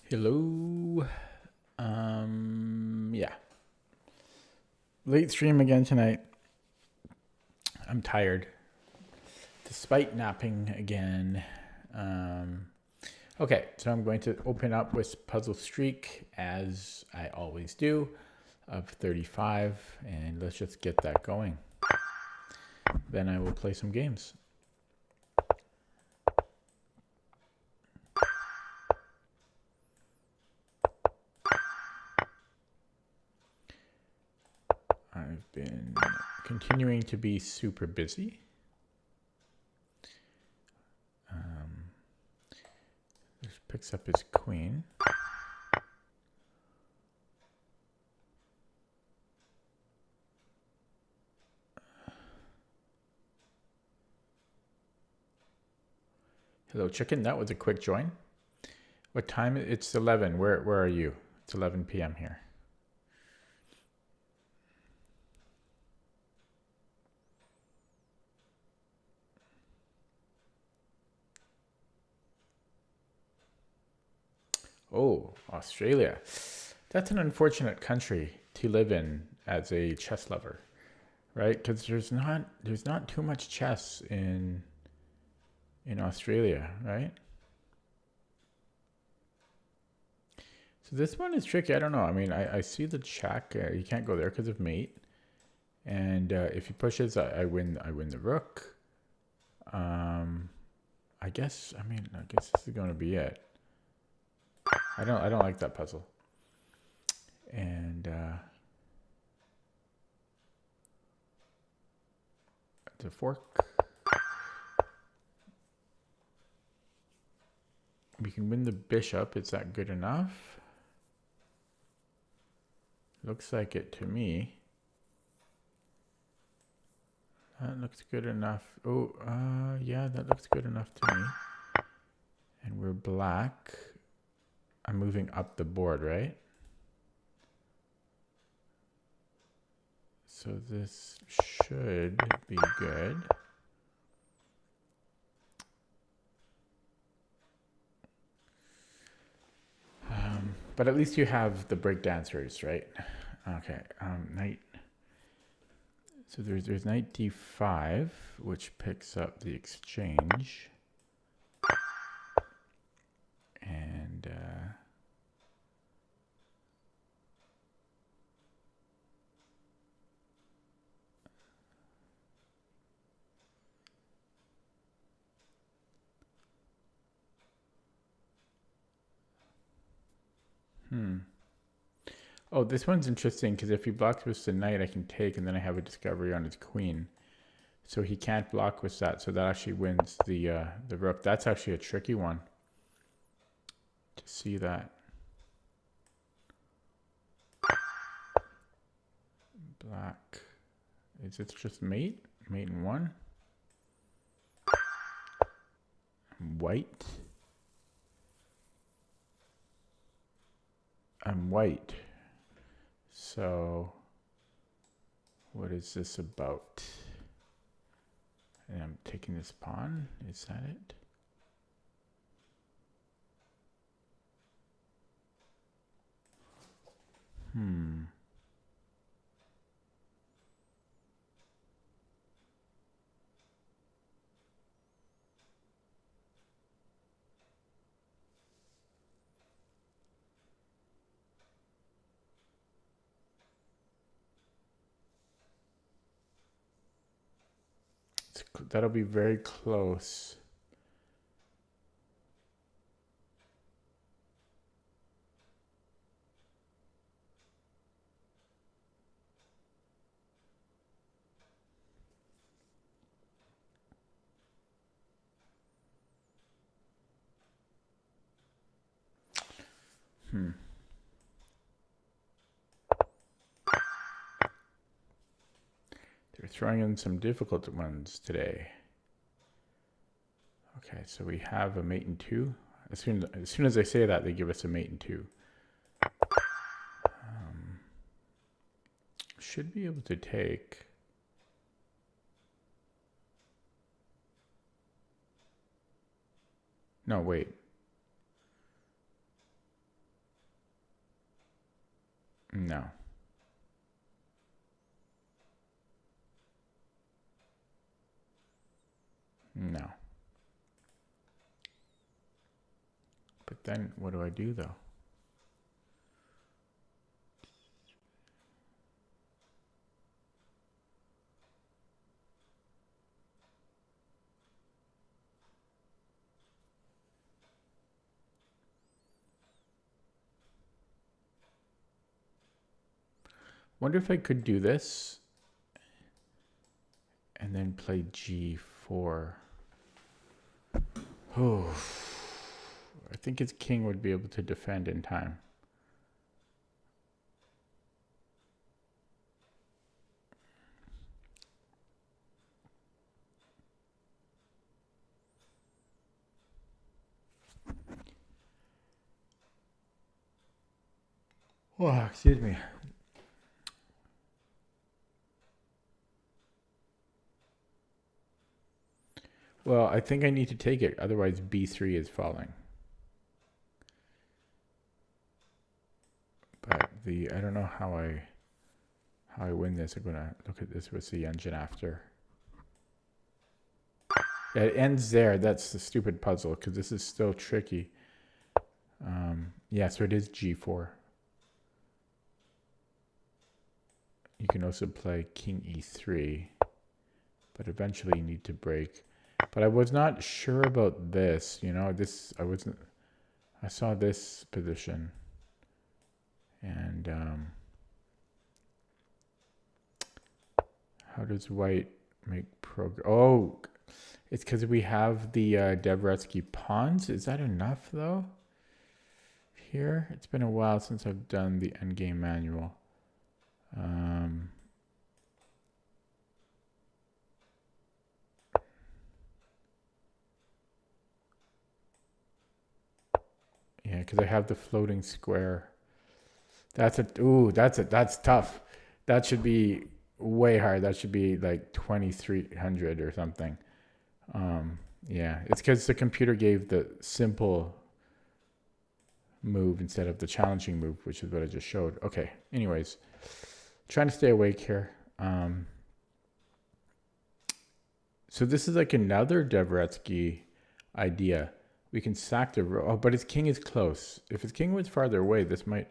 Hello. Yeah. Late stream again tonight. I'm tired, despite napping again. Okay, so I'm going to open up with Puzzle Streak, as I always do, of 35, and let's just get that going. Then I will play some games. I've been continuing to be super busy. This picks up his queen. Hello, chicken. That was a quick join. What time? It's 11. Where are you? It's 11 p.m. here. Oh, Australia. That's an unfortunate country to live in as a chess lover, right? Because there's not too much chess in Australia, right? So this one is tricky. I don't know. I mean, I see the check. You can't go there because of mate. And if he pushes, I win the rook. I guess this is going to be it. I don't like that puzzle. And the fork. We can win the bishop. Is that good enough? Looks like it to me. That looks good enough. Oh, yeah, that looks good enough to me. And we're black. I'm moving up the board, right? So this should be good. But at least you have the break dancers, right? Okay, knight. So there's knight d5, which picks up the exchange. And oh, this one's interesting because if he blocks with the knight, I can take, and then I have a discovery on his queen. So he can't block with that. So that actually wins the rook. That's actually a tricky one to see that. Black. Is it just mate? Mate in one. White. I'm white. So what is this about? And I'm taking this pawn. Is that it? That'll be very close. They're throwing in some difficult ones today. Okay, so we have a mate in two. As soon as I say that, they give us a mate in two. Should be able to take. No, wait. No. No. But then what do I do though? Wonder if I could do this and then play G4. Oh, I think his king would be able to defend in time. Oh, excuse me. Well, I think I need to take it. Otherwise, B3 is falling. But I don't know how I win this. I'm gonna look at this with the engine after. Yeah, it ends there. That's the stupid puzzle because this is still tricky. Yeah, so it is G4. You can also play King E3, but eventually you need to break. But I was not sure about this, you know, I saw this position and how does white make progress? Oh, it's because we have the Dvoretsky pawns. Is that enough though? Here, it's been a while since I've done the endgame manual. Yeah, because I have the floating square. That's tough. That should be way hard. That should be like 2300 or something. Yeah, it's because the computer gave the simple move instead of the challenging move, which is what I just showed. Okay, anyways, trying to stay awake here. So this is like another Dvoretsky idea. We can sack the rook. Oh, but his king is close. If his king was farther away, this might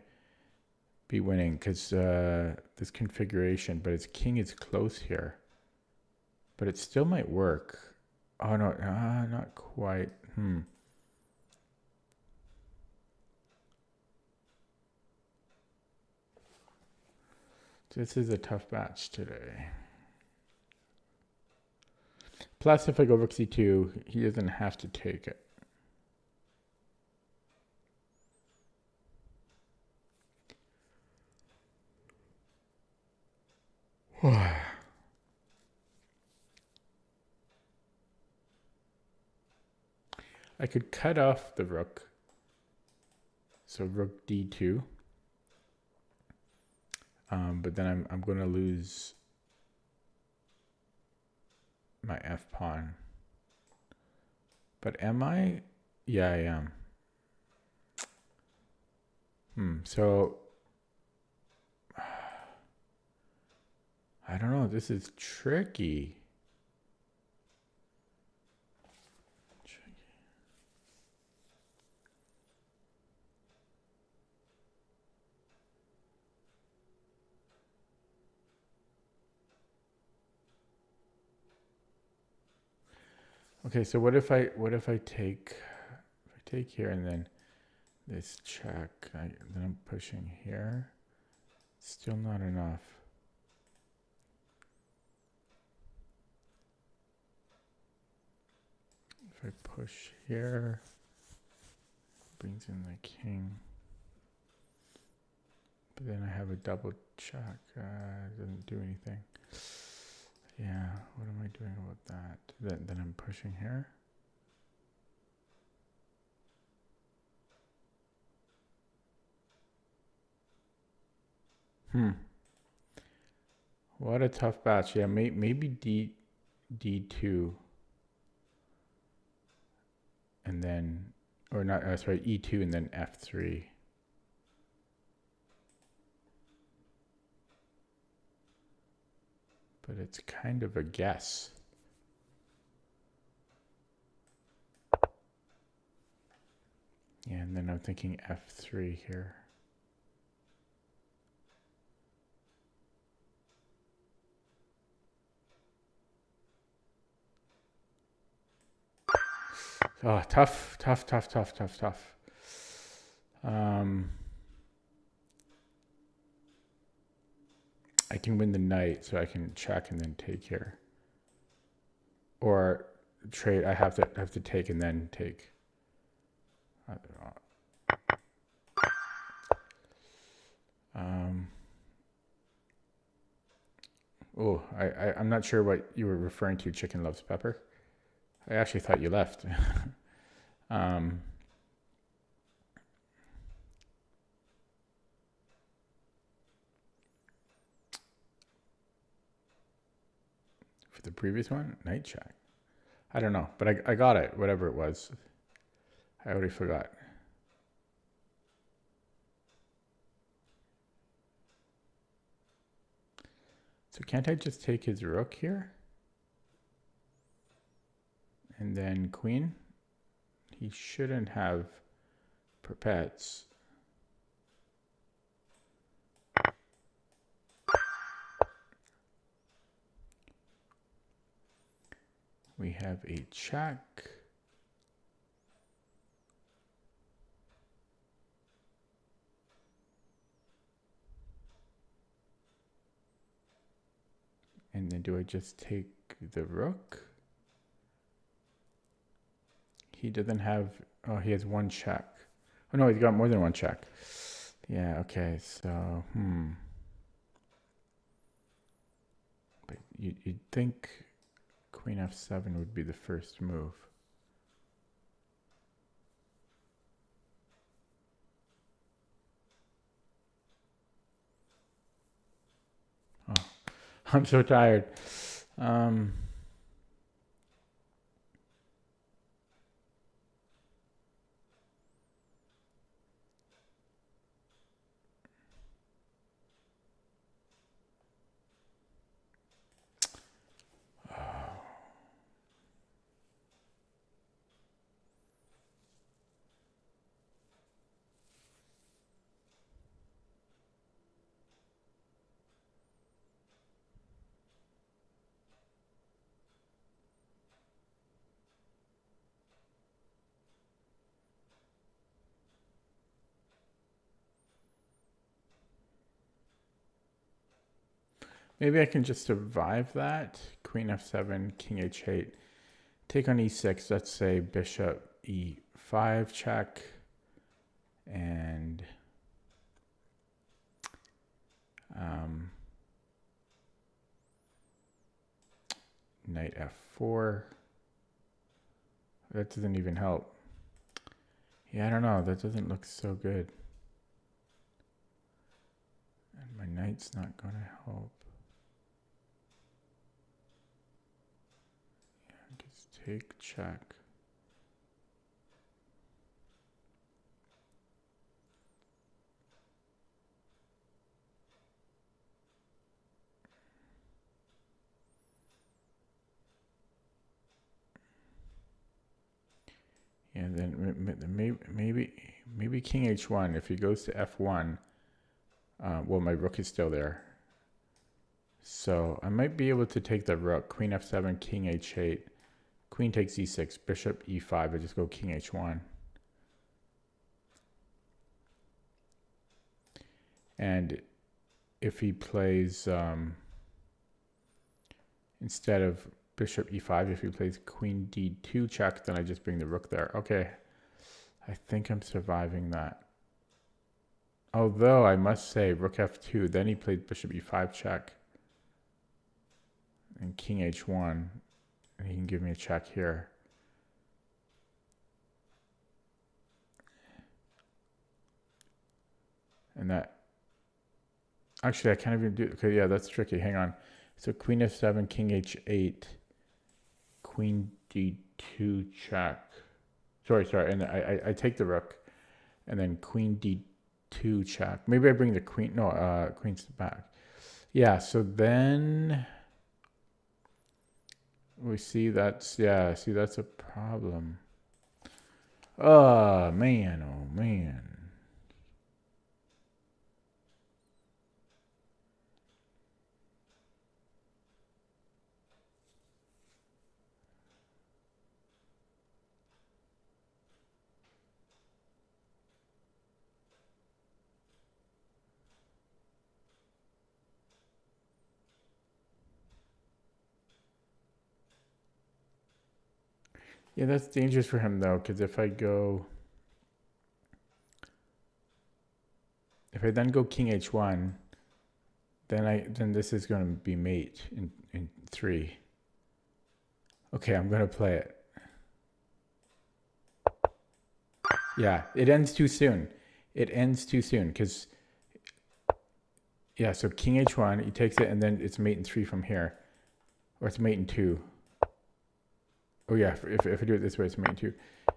be winning because this configuration, but his king is close here. But it still might work. Oh, no, not quite. This is a tough match today. Plus, if I go rook c2, he doesn't have to take it. I could cut off the rook. So rook d2. But then I'm going to lose my f pawn. But am I? Yeah, I am. So I don't know. This is tricky. Okay, so what if I take here and then this check, then I'm pushing here. Still not enough. If I push here, brings in the king. But then I have a double check. Doesn't do anything. Yeah, what am I doing about that? Then I'm pushing here. What a tough batch. Yeah, maybe D2. And then, or not, sorry, E2 and then F3. but it's kind of a guess. Yeah, and then I'm thinking f3 here. Oh, tough. I can win the knight, so I can check and then take here. Or trade. I have to take and then take. I'm not sure what you were referring to. Chicken loves pepper. I actually thought you left. For the previous one, knight check. I don't know, but I got it. Whatever it was, I already forgot. So can't I just take his rook here? And then queen? He shouldn't have perpets. We have a check. And then do I just take the rook? He doesn't have, oh, he has one check. Oh no, he's got more than one check. Yeah, okay, so, But you'd think queen f7 would be the first move. Oh, I'm so tired. Maybe I can just survive that. Queen f7, king h8. Take on e6. Let's say bishop e5 check. And knight f4. That doesn't even help. Yeah, I don't know. That doesn't look so good. And my knight's not going to help. Just take check. And then maybe king h1. If he goes to f1, well, my rook is still there. So I might be able to take the rook. Queen f7, king h8. Queen takes e6, bishop e5. I just go king h1. And if he plays, instead of bishop e5, if he plays queen d2 check, then I just bring the rook there. Okay, I think I'm surviving that. Although I must say rook f2, then he played bishop e5 check and king h1, and he can give me a check here. And that, actually I can't even do, okay, yeah, that's tricky, hang on. So queen f7, king h8, queen d2 check. Sorry, and I take the rook, and then queen d2 check. Maybe I bring the queen, no, queen's back. Yeah, so then We see that's, yeah, see, that's a problem. Oh, man, oh, man. Yeah, that's dangerous for him, though, because if I then go king h1, then this is going to be mate in 3. Okay, I'm going to play it. Yeah, it ends too soon. It ends too soon because, yeah, so king h1, he takes it, and then it's mate in 3 from here. Or it's mate in 2. Oh, yeah, if I do it this way, it's mate in 2.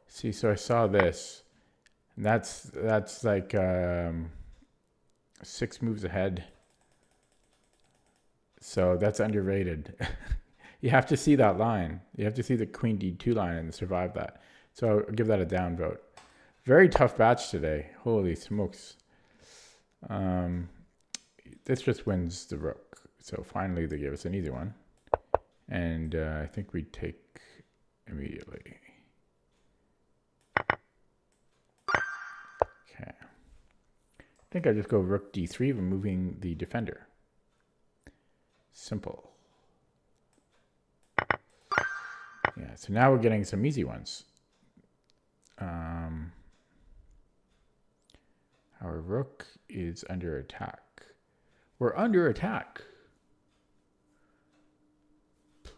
See, so I saw this. And that's like 6 moves ahead. So that's underrated. You have to see that line. You have to see the queen d2 line and survive that. So I'll give that a down vote. Very tough batch today. Holy smokes. This just wins the rook. So finally they gave us an easy one. And I think we take immediately. Okay. I think I just go rook d3, removing the defender. Simple. Yeah, so now we're getting some easy ones. Our rook is under attack. We're under attack.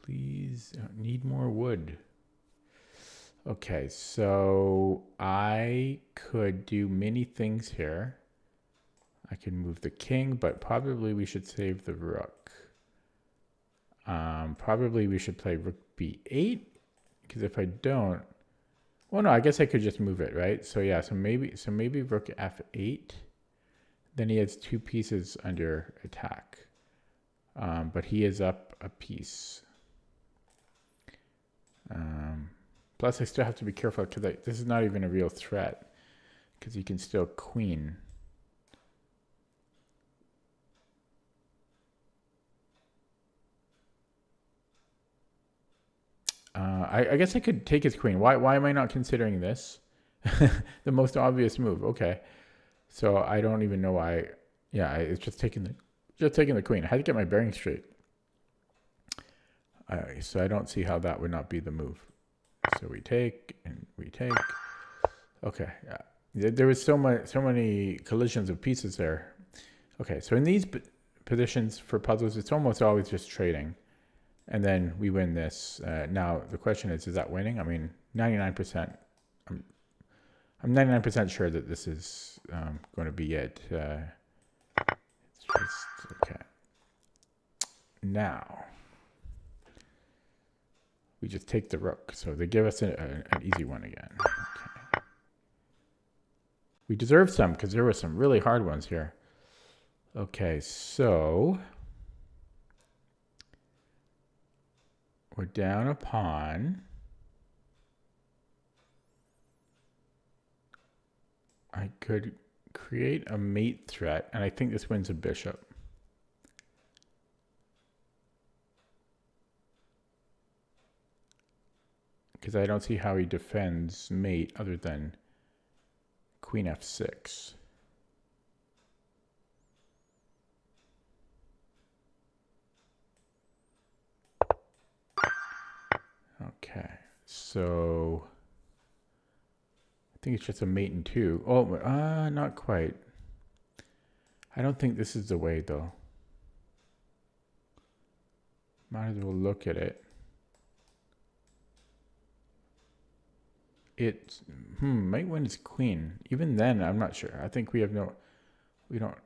Please, need more wood. Okay, so I could do many things here. I can move the king, but probably we should save the rook. Probably we should play rook b8, because if I don't, well, no, I guess I could just move it, right? So yeah, so maybe rook f8. Then he has 2 pieces under attack, but he is up a piece. Plus, I still have to be careful because this is not even a real threat, because he can still queen. I guess I could take his queen. Why am I not considering this? The most obvious move. Okay, so I don't even know why. Yeah, it's just taking the queen. I had to get my bearings straight. So I don't see how that would not be the move. So we take and we take. Okay, yeah. There was so many collisions of pieces there. Okay, so in these positions for puzzles, it's almost always just trading. And then we win this. Now the question is that winning? I mean, 99%. I'm 99% sure that this is going to be it. It's just okay. Now we just take the rook. So they give us an easy one again. Okay. We deserve some because there were some really hard ones here. Okay, so we're down a pawn. I could create a mate threat, and I think this wins a bishop. Because I don't see how he defends mate other than queen f6. Okay, so I think it's just a mate in 2. Oh, not quite. I don't think this is the way, though. Might as well look at it. It might win his queen. Even then, I'm not sure. I think we have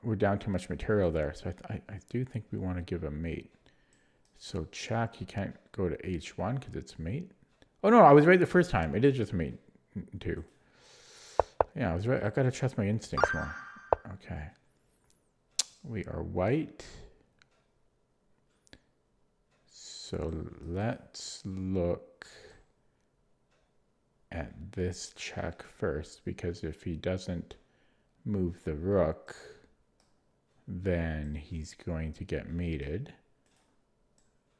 we're down too much material there. So I do think we want to give a mate. So check, he can't go to h1 because it's mate. Oh no, I was right the first time. It is just mate 2. Yeah, I was right. I gotta trust my instincts more. Okay. We are white. So let's look at this check first, because if he doesn't move the rook, then he's going to get mated.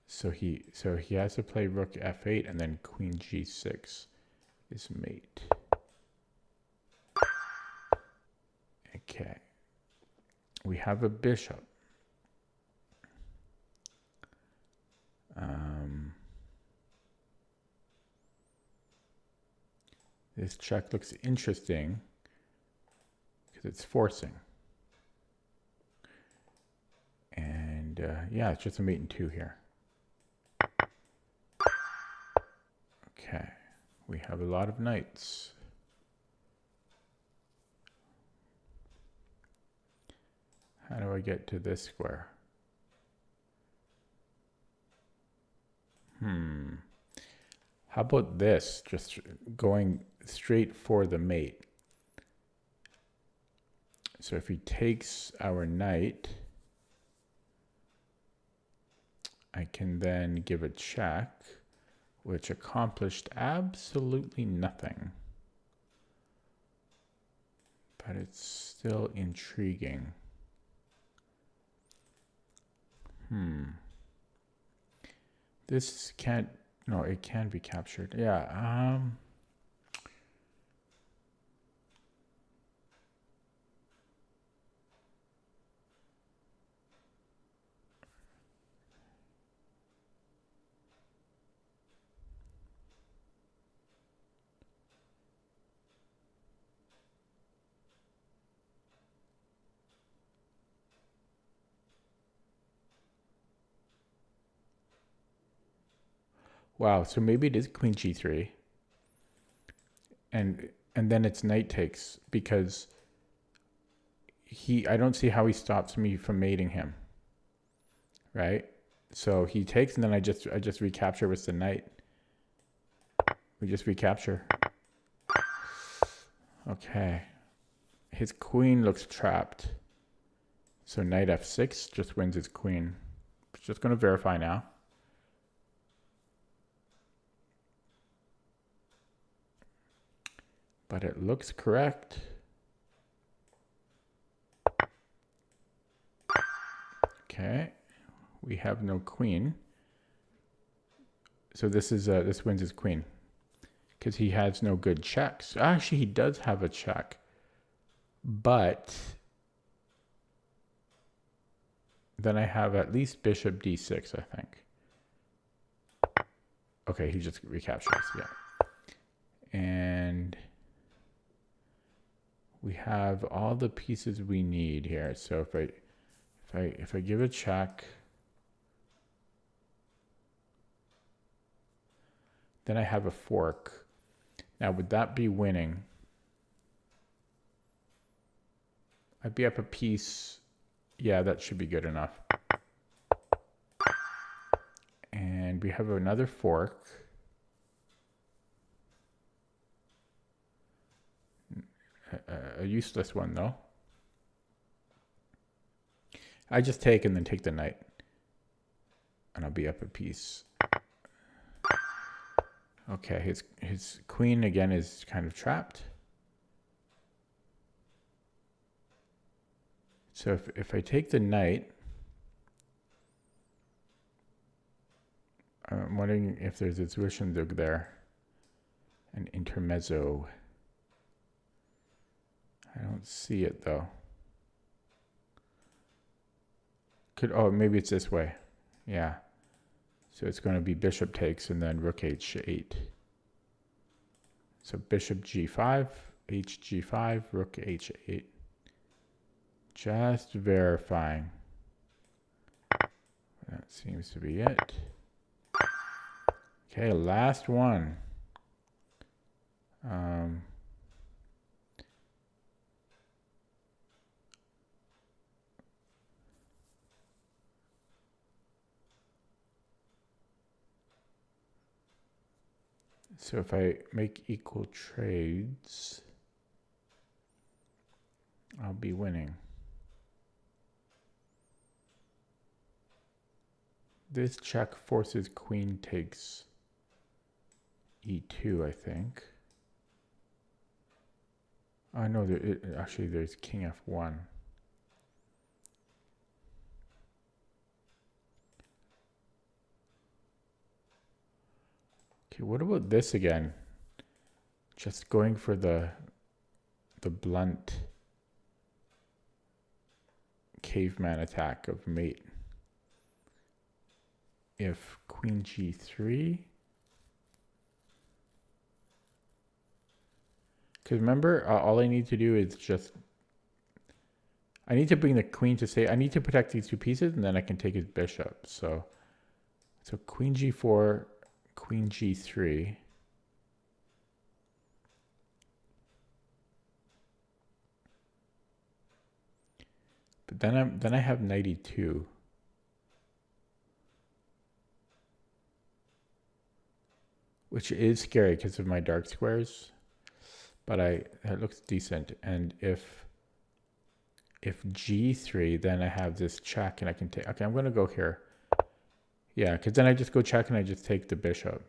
So he has to play rook f8 and then queen g6 is mate. Okay. We have a bishop. This check looks interesting because it's forcing. And yeah, it's just a mate and 2 here. Okay, we have a lot of knights. How do I get to this square? How about this? Just going straight for the mate. So if he takes our knight, I can then give a check, which accomplished absolutely nothing. But it's still intriguing. This can't, no, it can be captured. Yeah, wow, so maybe it is queen g3. And then it's knight takes, because I don't see how he stops me from mating him. Right? So he takes, and then I just recapture with the knight. We just recapture. Okay. His queen looks trapped. So knight f6 just wins his queen. Just going to verify now. But it looks correct. Okay. We have no queen. So this wins his queen, because he has no good checks. Actually, he does have a check, but then I have at least bishop d6, I think. Okay, he just recaptures, yeah. And we have all the pieces we need here. So if I give a check, then I have a fork. Now, would that be winning? I'd be up a piece. Yeah, that should be good enough. And we have another fork. A useless one, though. I just take and then take the knight. And I'll be up a piece. Okay, his queen again is kind of trapped. So if I take the knight, I'm wondering if there's a Zwischenzug there. An intermezzo. I don't see it though. Oh, maybe it's this way. Yeah. So it's going to be bishop takes and then rook h8. So bishop g5, hg5, rook h8. Just verifying. That seems to be it. Okay, last one. So if I make equal trades, I'll be winning. This check forces queen takes e2, I think. Oh no, actually there's king f1. Okay, what about this again? Just going for the blunt caveman attack of mate. If queen g3. Because remember, all I need to do is just, I need to bring the queen to say, I need to protect these two pieces, and then I can take his bishop. So queen g4, queen g3. But then I have knight e2. Which is scary because of my dark squares. But it looks decent. And if g3, then I have this check and I can take, okay, I'm going to go here. Yeah, because then I just go check and I just take the bishop.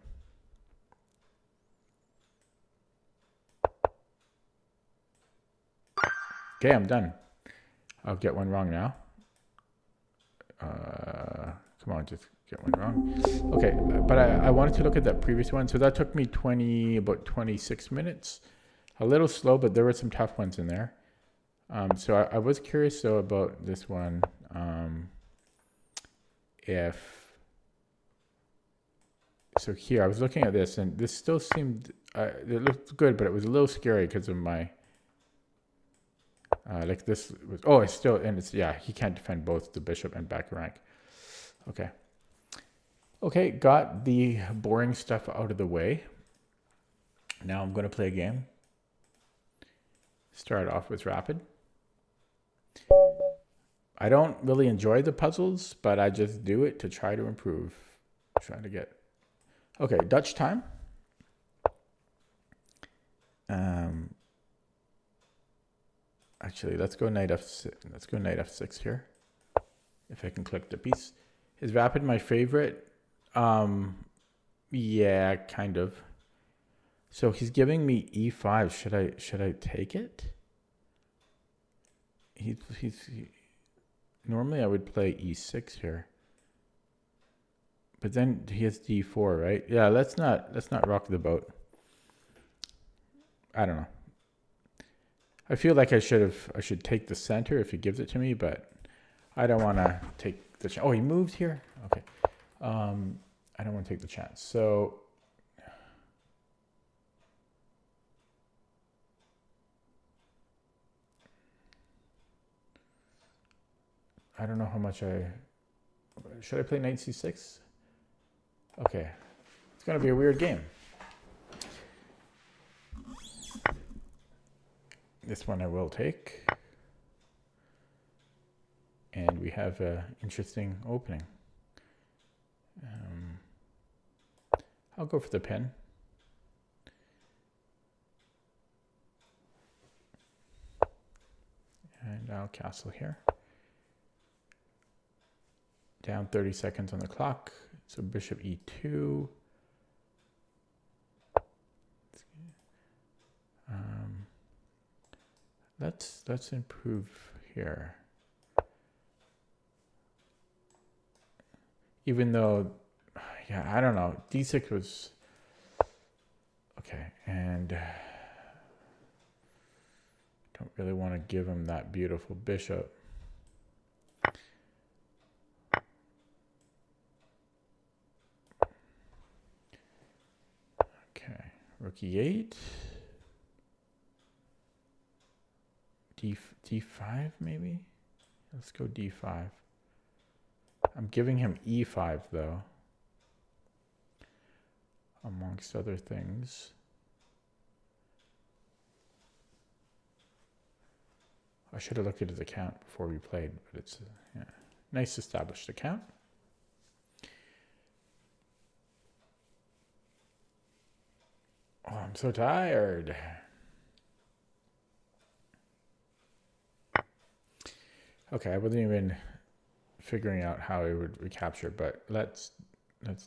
Okay, I'm done. I'll get one wrong now. Come on, just get one wrong. Okay, but I wanted to look at that previous one. So that took me about 26 minutes. A little slow, but there were some tough ones in there. So I was curious though about this one. So here I was looking at this, and this still seemed it looked good, but it was a little scary because of my like this was, oh, it's still, and it's, yeah, he can't defend both the bishop and back rank. Okay, got the boring stuff out of the way. Now I'm going to play a game. Start off with rapid. I don't really enjoy the puzzles, but I just do it to try to improve. Trying to get, okay, Dutch time. Actually, let's go knight f6. Let's go knight f6 here. If I can click the piece. Is rapid my favorite? Yeah, kind of. So he's giving me e5. Should I take it? Normally I would play e6 here. But then he has d4, right? Yeah, let's not rock the boat. I don't know. I feel like I should take the center if he gives it to me, but I don't want to take the chance. Oh, he moved here? Okay. I don't want to take the chance. So I don't know how much should I play knight c6? Okay. It's going to be a weird game. This one I will take. And we have an interesting opening. I'll go for the pin. And I'll castle here. Down 30 seconds on the clock. So bishop e2. Let's improve here. Even though, yeah, I don't know. d6 was okay, and don't really want to give him that beautiful bishop. Okay, rook e8. D5 maybe? Let's go d5. I'm giving him e5 though, amongst other things. I should have looked at his account before we played, but it's yeah, nice established account. Oh, I'm so tired. Okay, I wasn't even figuring out how it would recapture, but let's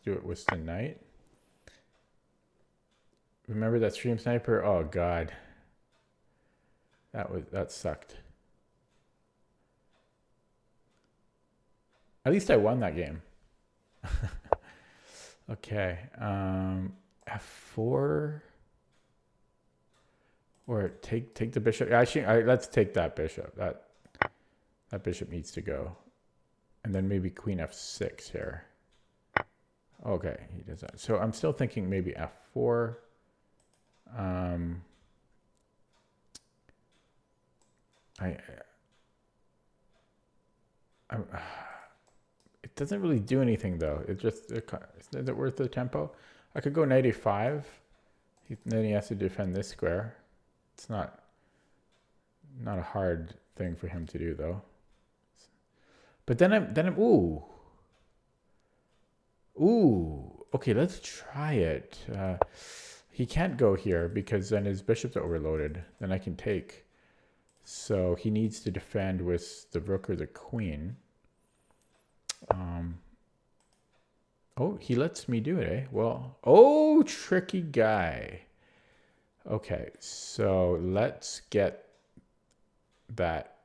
do it with the knight. Remember that stream sniper? Oh god. That sucked. At least I won that game. Okay. F4 or take the bishop. Actually, let's take that bishop. That bishop needs to go. And then maybe queen F6 here. Okay, he does that. So I'm still thinking maybe F4. It doesn't really do anything though. Is it worth the tempo? I could go knight A5. Then he has to defend this square. It's not a hard thing for him to do though. But then I'm ooh. Okay, let's try it. He can't go here because then his bishop's overloaded. Then I can take. So he needs to defend with the rook or the queen. Oh, he lets me do it, eh? Well, oh, tricky guy. Okay, so let's get that.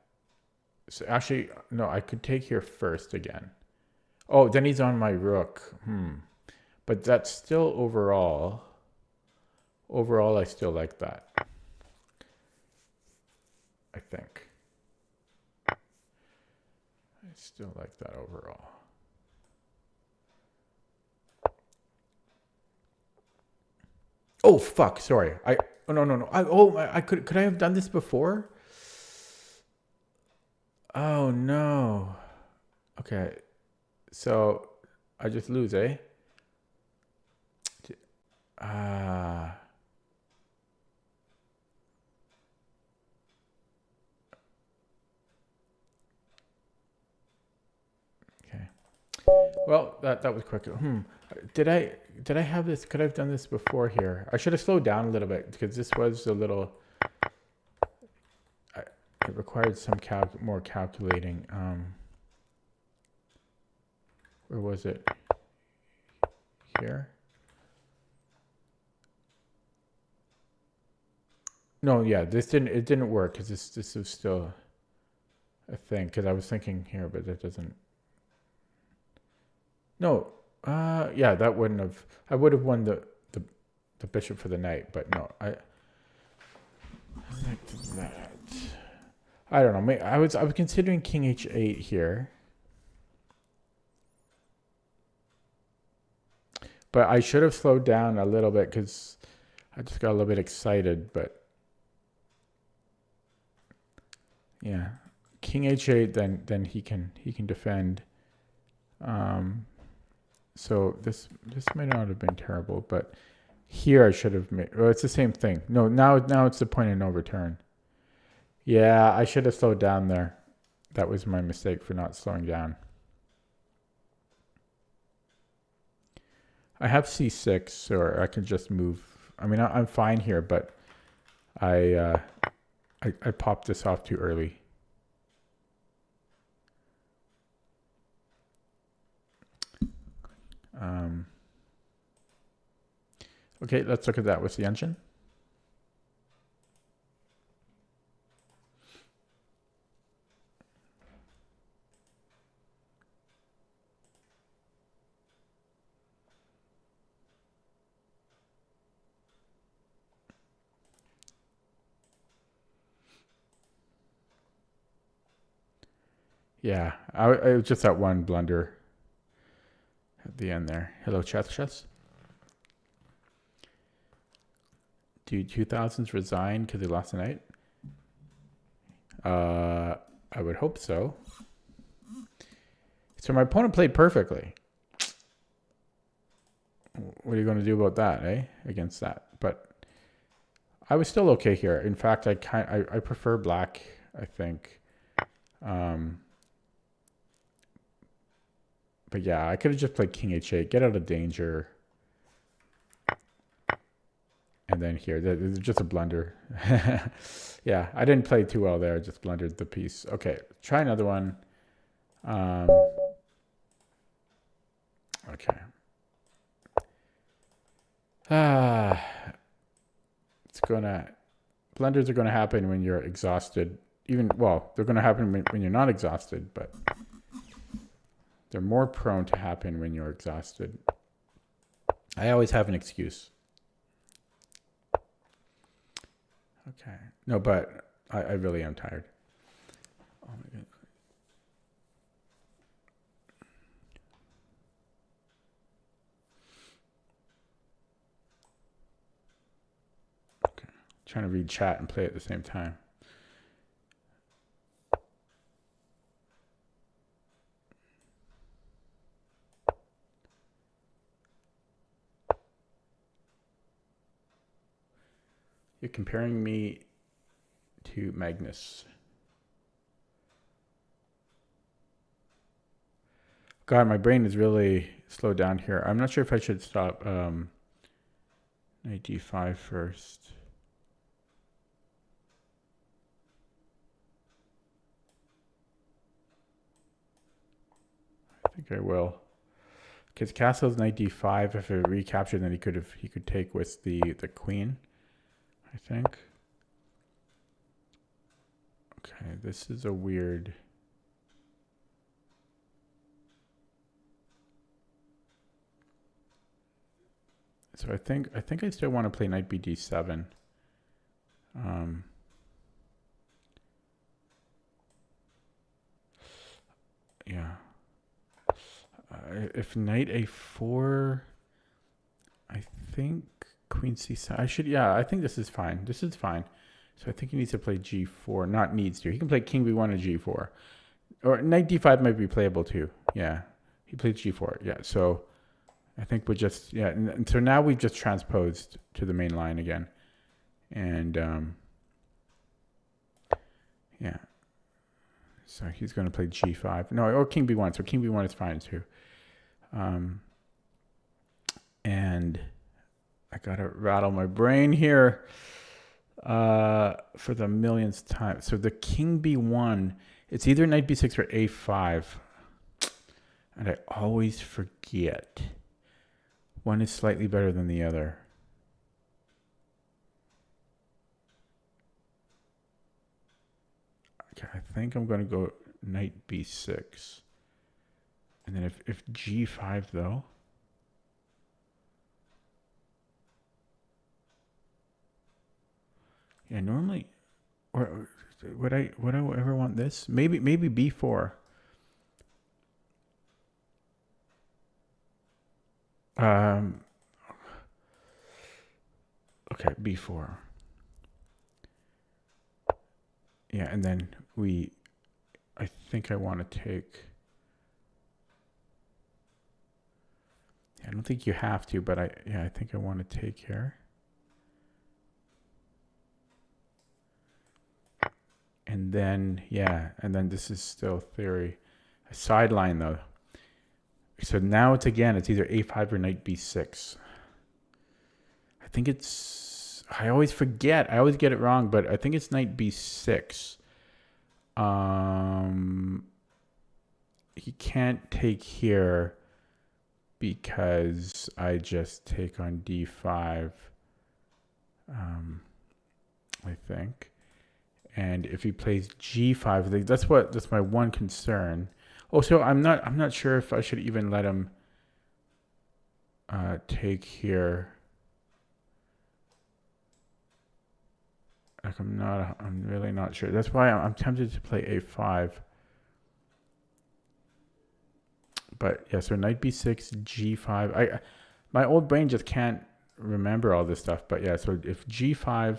So actually, no, I could take here first again. Oh, then he's on my rook. But that's still overall. Overall, I still like that. I think. I still like that overall. Oh fuck! Sorry. No. I could I have done this before? Oh no. Okay. So I just lose, eh? Okay. Well, that was quick. Did I have this? Could I have done this before here? I should have slowed down a little bit because this was a little. It required some more calculating. Where was it? Here. No, yeah, it didn't work because this was still a thing because I was thinking here, but that doesn't. No, yeah, that wouldn't have. I would have won the bishop for the knight, but no, I like that. I don't know. I was considering king h8 here, but I should have slowed down a little bit because I just got a little bit excited. But yeah, king h8, then he can defend. So this might not have been terrible, but here I should have made. Well, it's the same thing. No, now it's the point of no return. Yeah, I should have slowed down there. That was my mistake for not slowing down. I have c6, or I can just move. I mean, I'm fine here, but I popped this off too early. Okay, let's look at that with the engine. Yeah, I was just that one blunder at the end there. Hello, chess. Do 2000s resign because they lost the knight? I would hope so. So my opponent played perfectly. What are you going to do about that, eh? Against that, but I was still okay here. In fact, I prefer black, I think. But yeah, I could have just played king h8, get out of danger. And then here, this is just a blunder. Yeah, I didn't play too well there. I just blundered the piece. Okay, try another one. Okay. Ah, blunders are gonna happen when you're exhausted. They're gonna happen when you're not exhausted, but they're more prone to happen when you're exhausted. I always have an excuse. Okay. No, but I really am tired. Oh my goodness. Okay. Trying to read chat and play at the same time. You're comparing me to Magnus. God, my brain is really slowed down here. I'm not sure if I should stop knight d5 first. I think I will. Because castle's knight d5. If it recaptured, then he could take with the queen, I think. Okay, this is a weird. So I think I still want to play knight bd7. Yeah. If knight a4, I think queen c7. I think this is fine. This is fine. So I think he needs to play g4. Not needs to. He can play king b1 and g4. Or knight d5 might be playable too. Yeah. He plays g4. Yeah. So I think we're just, yeah. And so now we've just transposed to the main line again. And yeah. So he's going to play g5. No, or king b1. So king b1 is fine too. And I got to rattle my brain here for the millionth time. So the king b1, it's either knight b6 or a5. And I always forget. One is slightly better than the other. Okay, I think I'm going to go knight b6. And then if g5 though. Yeah, normally, or would I ever want this? Maybe b4. Okay, b4. Yeah, and then I think I want to take. I don't think you have to, but I think I want to take here. And then, this is still theory. A sideline though. So now it's either a5 or knight b6. I think I always forget. I always get it wrong, but I think it's knight b6. He can't take here because I just take on d5. I think. And if he plays g5, that's my one concern. Also, I'm not sure if I should even let him take here. Like I'm really not sure. That's why I'm tempted to play a5. But yeah, so knight b6, g5. My old brain just can't remember all this stuff. But yeah, so if g5,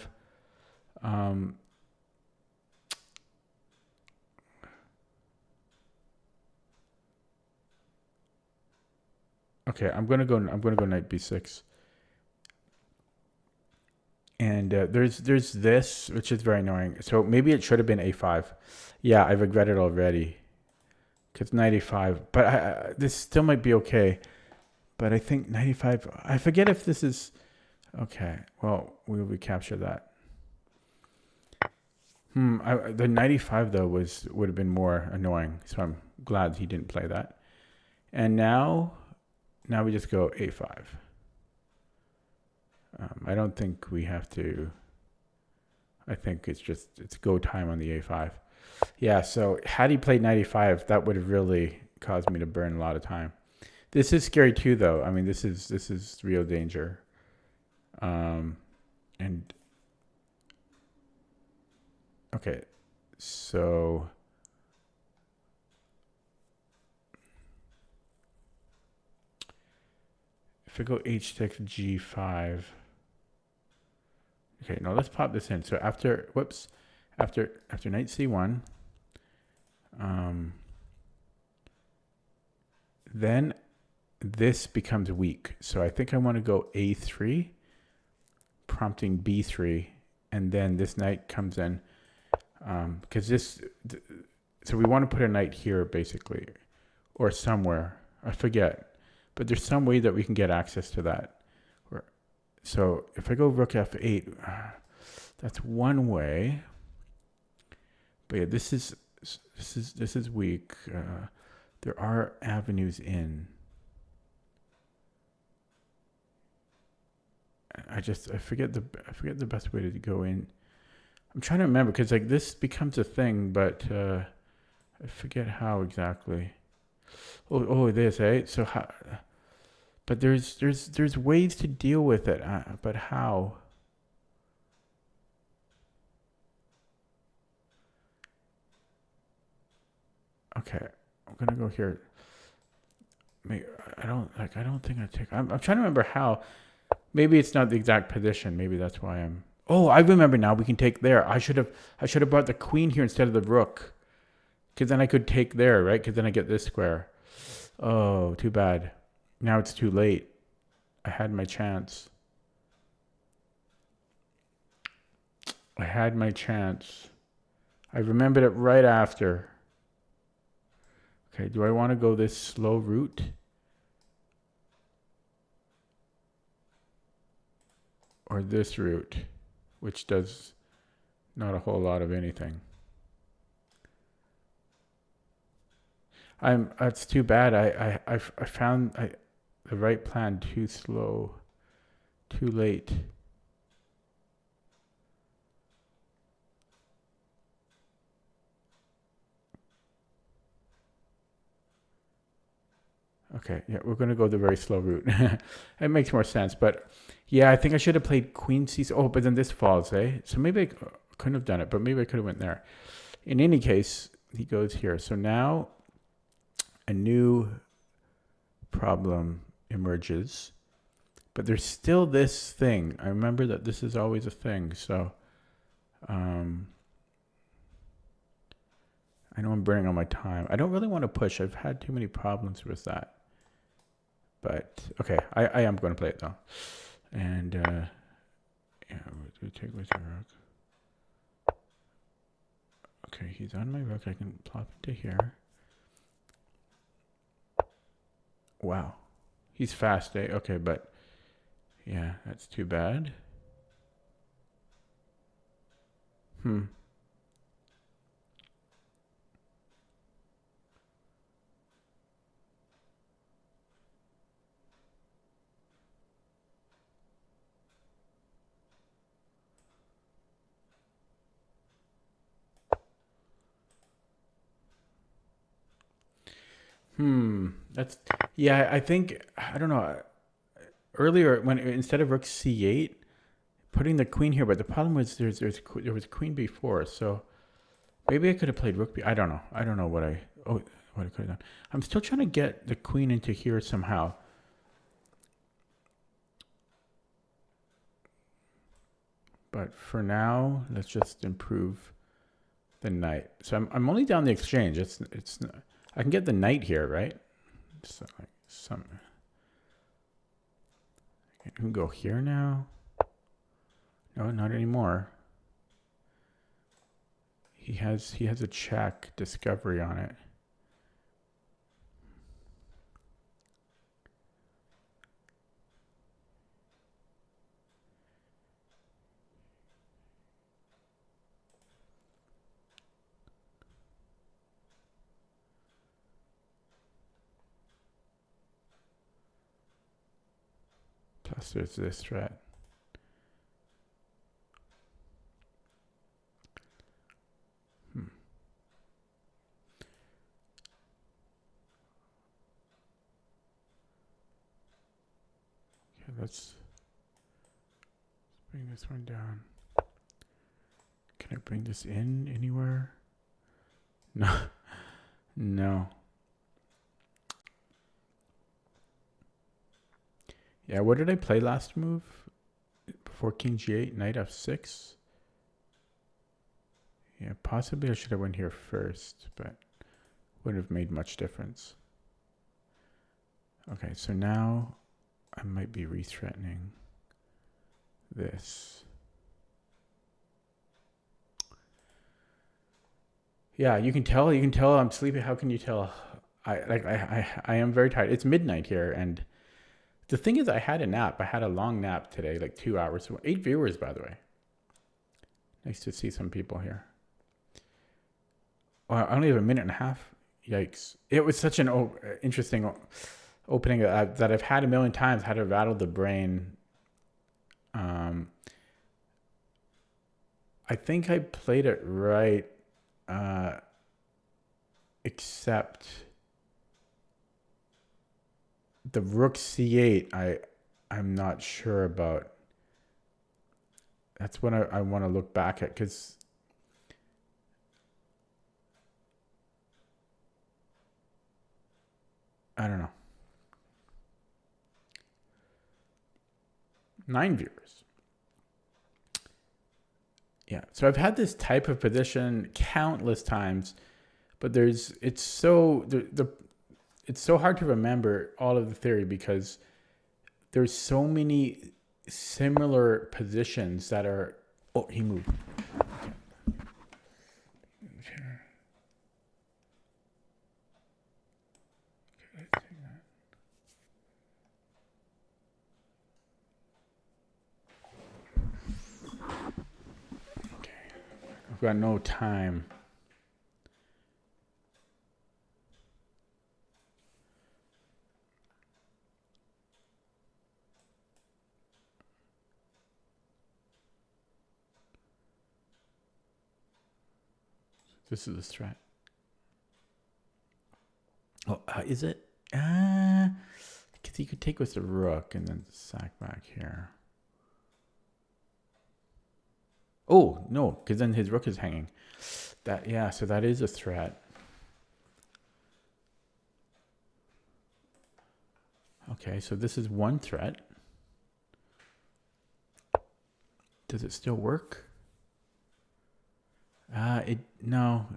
okay, I'm gonna go knight b6. And there's this, which is very annoying. So maybe it should have been a5. Yeah, I regret it already. Because knight a5. But this still might be okay. But I think knight a5. I forget if this is... Okay, well, we'll recapture that. The knight e5 though would have been more annoying. So I'm glad he didn't play that. And now now we just go a5. I don't think we have to. I think it's go time on the a5. Yeah, so had he played knight e5, that would have really caused me to burn a lot of time. This is scary too, though. I mean, this is real danger. And okay, so if I go h6, g5. Okay, now let's pop this in. So after knight c1, then this becomes weak. So I think I want to go a3, prompting b3, and then this knight comes in, because so we want to put a knight here basically, or somewhere. I forget, but there's some way that we can get access to that. So if I go rook f8, that's one way. But yeah, this is weak. There are avenues in. I forget the best way to go in. I'm trying to remember because like this becomes a thing, but I forget how exactly. Oh, this, eh? So how? But there's ways to deal with it, but how? Okay, I'm gonna go here. I don't think I take. I'm trying to remember how. Maybe it's not the exact position. Maybe that's why I'm. Oh, I remember now. We can take there. I should have brought the queen here instead of the rook, because then I could take there, right? Because then I get this square. Oh, too bad. Now it's too late. I had my chance. I had my chance. I remembered it right after. Okay, do I want to go this slow route? Or this route, which does not a whole lot of anything. That's too bad. I found the right plan too slow, too late. Okay, yeah, we're going to go the very slow route. It makes more sense, but yeah, I think I should have played queen c. Oh, but then this falls, eh? So maybe I couldn't have done it, but maybe I could have went there. In any case, he goes here. So now a new problem emerges, but there's still this thing. I remember that this is always a thing. So I know I'm burning all my time. I don't really want to push. I've had too many problems with that. But okay, I am going to play it though. And yeah, we take with the rook. Okay, he's on my rook. I can plop into here. Wow, he's fast, eh? Okay, but yeah, that's too bad. That's, yeah, I think, I don't know. Earlier, when instead of rook c8, putting the queen here, but the problem was there was queen b4, so maybe I could have played rook b. I don't know. I don't know what I could have done. I'm still trying to get the queen into here somehow. But for now, let's just improve the knight. So I'm only down the exchange. It's I can get the knight here, right? So like I can go here now. No, not anymore. He has a check discovery on it. Plus there's this threat. Okay, let's bring this one down. Can I bring this in anywhere? No. No. Yeah, what did I play last move? Before king g8, knight f6? Yeah, possibly I should have went here first, but wouldn't have made much difference. Okay, so now I might be re-threatening this. Yeah, you can tell I'm sleepy. How can you tell? I am very tired. It's midnight here, and the thing is, I had a nap. I had a long nap today, like 2 hours. 8 viewers, by the way. Nice to see some people here. Oh, I only have a minute and a half. Yikes. It was such an interesting opening that I've had a million times, had to rattle the brain. I think I played it right, except the rook c8, I'm not sure about. That's what I want to look back at, because I don't know. 9 viewers. Yeah, so I've had this type of position countless times, but it's so hard to remember all of the theory because there's so many similar positions that are. Oh, he moved. I've got no time. This is a threat. Oh, is it? Because he could take with the rook and then sack back here. Oh, no, because then his rook is hanging. Yeah, so that is a threat. Okay, so this is one threat. Does it still work? No.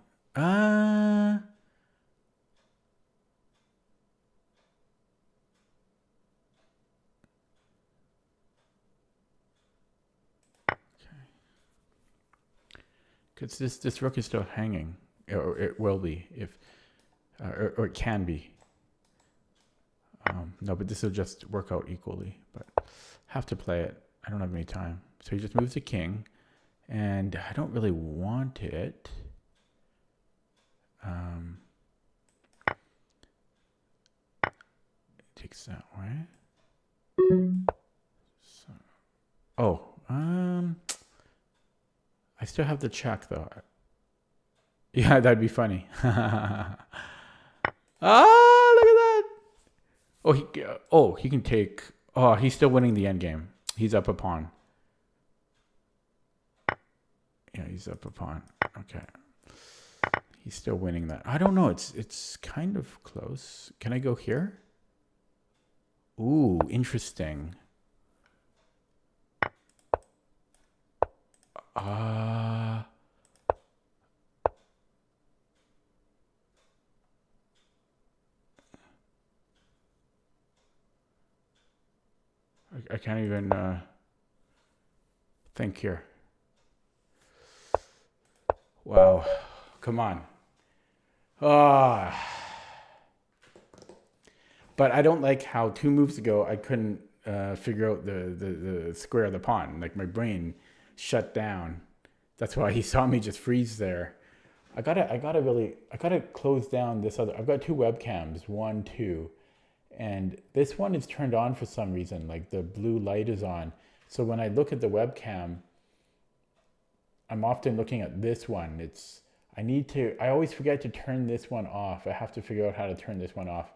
Because this rook is still hanging, or it will be if, or it can be. No, but this will just work out equally. But have to play it. I don't have any time, so he just moves the king, and I don't really want it. It takes that way. So, I still have the check though. Yeah, that'd be funny. Ah, look at that. He can take. Oh, he's still winning the end game. He's up a pawn. Yeah, he's up a pawn. Okay. He's still winning that. I don't know. It's kind of close. Can I go here? Ooh, interesting. I can't even think here. Wow. Come on. But I don't like how 2 moves ago I couldn't figure out the square of the pawn. Like my brain shut down. That's why he saw me just freeze there. I gotta close down this other. I've got 2 webcams, 1, 2, And this one is turned on for some reason, like the blue light is on. So when I look at the webcam, I'm often looking at this one. I always forget to turn this one off. I have to figure out how to turn this one off.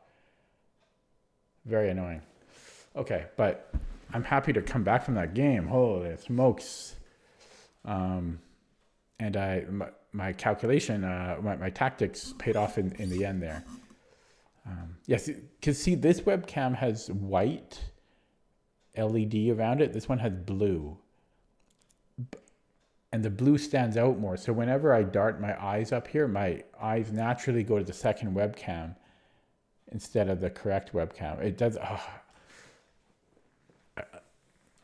Very annoying. Okay, but I'm happy to come back from that game. Holy smokes. And my calculation, my tactics paid off in the end there. Yes, because see, this webcam has white LED around it. This one has blue. And the blue stands out more. So whenever I dart my eyes up here, my eyes naturally go to the second webcam instead of the correct webcam. It does.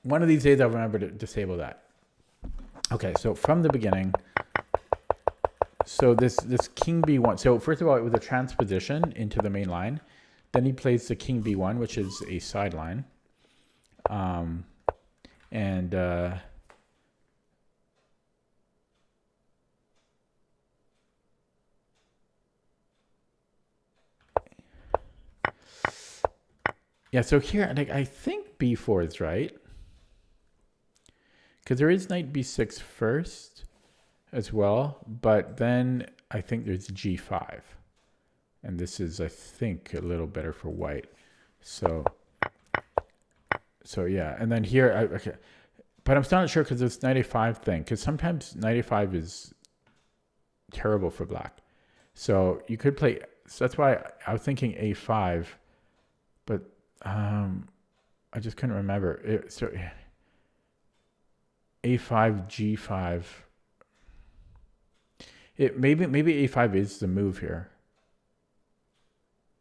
One of these days I'll remember to disable that. Okay, so from the beginning, so this king b1. So first of all, it was a transposition into the main line. Then he plays the king b1, which is a sideline. Yeah, so here, like, I think b4 is right. Because there is knight b6 first as well, but then I think there's g5. And this is, I think, a little better for white. So yeah, and then here, okay. But I'm still not sure because this knight a5 thing, because sometimes knight a5 is terrible for black. So you could play, so that's why I was thinking a5, but I just couldn't remember. So a5, g5. Maybe a5 is the move here.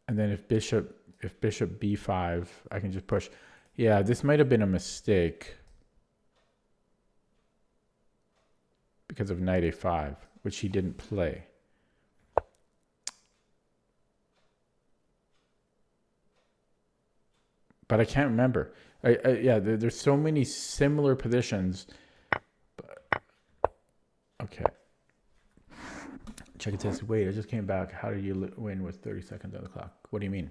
And then if bishop b5, I can just push. Yeah, this might have been a mistake because of knight a5, which he didn't play. But I can't remember. Yeah, there's so many similar positions. But, okay. Check it says, wait, I just came back. How did you win with 30 seconds on the clock? What do you mean?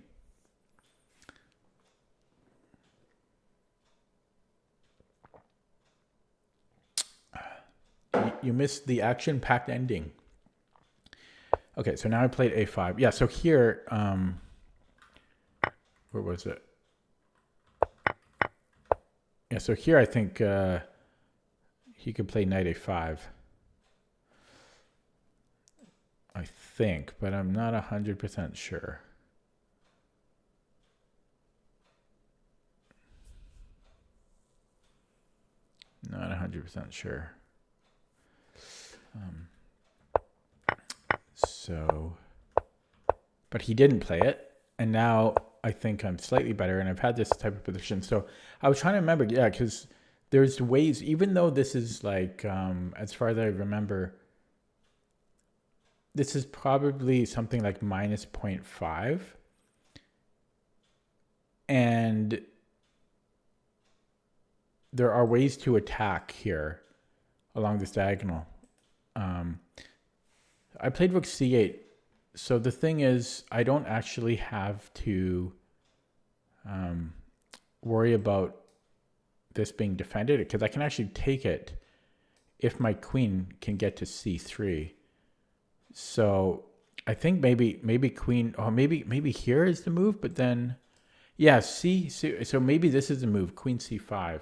You missed the action-packed ending. Okay, so now I played a5. Yeah, so here, where was it? Yeah, so here I think he could play knight a5. I think, but I'm not 100% sure. Not 100% sure. But he didn't play it, and now I think I'm slightly better, and I've had this type of position. So I was trying to remember, yeah, because there's ways, even though this is like, as far as I remember, this is probably something like minus 0.5. And there are ways to attack here along this diagonal. I played rook c8. So the thing is, I don't actually have to worry about this being defended because I can actually take it if my queen can get to c3. So I think maybe queen, or maybe here is the move, but then, yeah, so maybe this is the move, queen c5.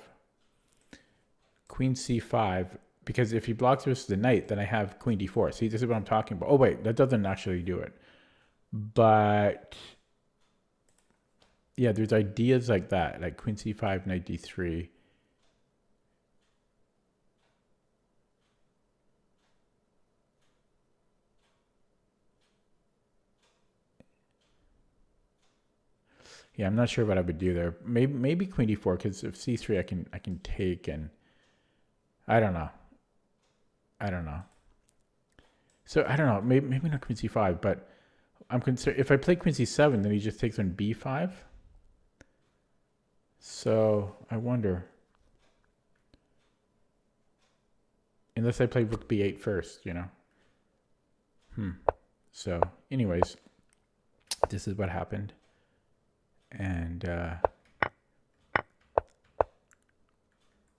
Queen c5, because if he blocks versus the knight, then I have queen d4. See, this is what I'm talking about. Oh, wait, that doesn't actually do it. But, yeah, there's ideas like that, like queen c5, knight d3. Yeah, I'm not sure what I would do there. Maybe queen d4, because if c3 I can take, and I don't know. So I don't know. Maybe not queen c5, but I'm concerned if I play queen c7, then he just takes on b5. So I wonder. Unless I play rook b8 first, you know. So anyways, this is what happened. And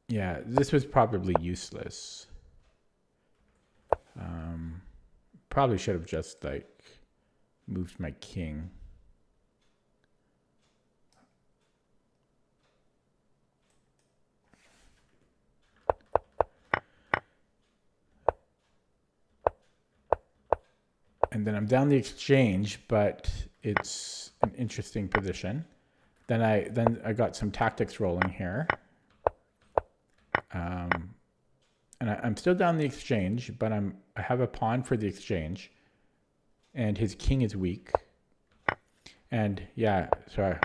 yeah, this was probably useless. Probably should have just like moved my king. And then I'm down the exchange, but it's an interesting position. Then I got some tactics rolling here. And I'm still down the exchange, but I have a pawn for the exchange, and his king is weak. And yeah, so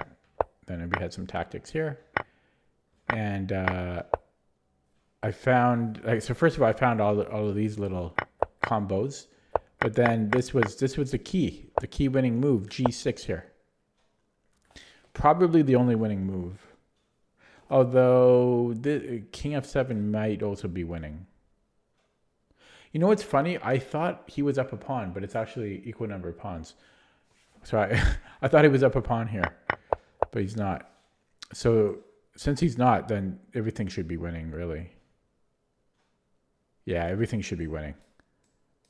then we had some tactics here, and I found so first of all I found all of these little combos, but then this was the key winning move, G6 here. Probably the only winning move. Although the king f7 might also be winning. You know what's funny? I thought he was up a pawn, but it's actually equal number of pawns. So I thought he was up a pawn here, but he's not. So since he's not, then everything should be winning, really. Yeah, everything should be winning.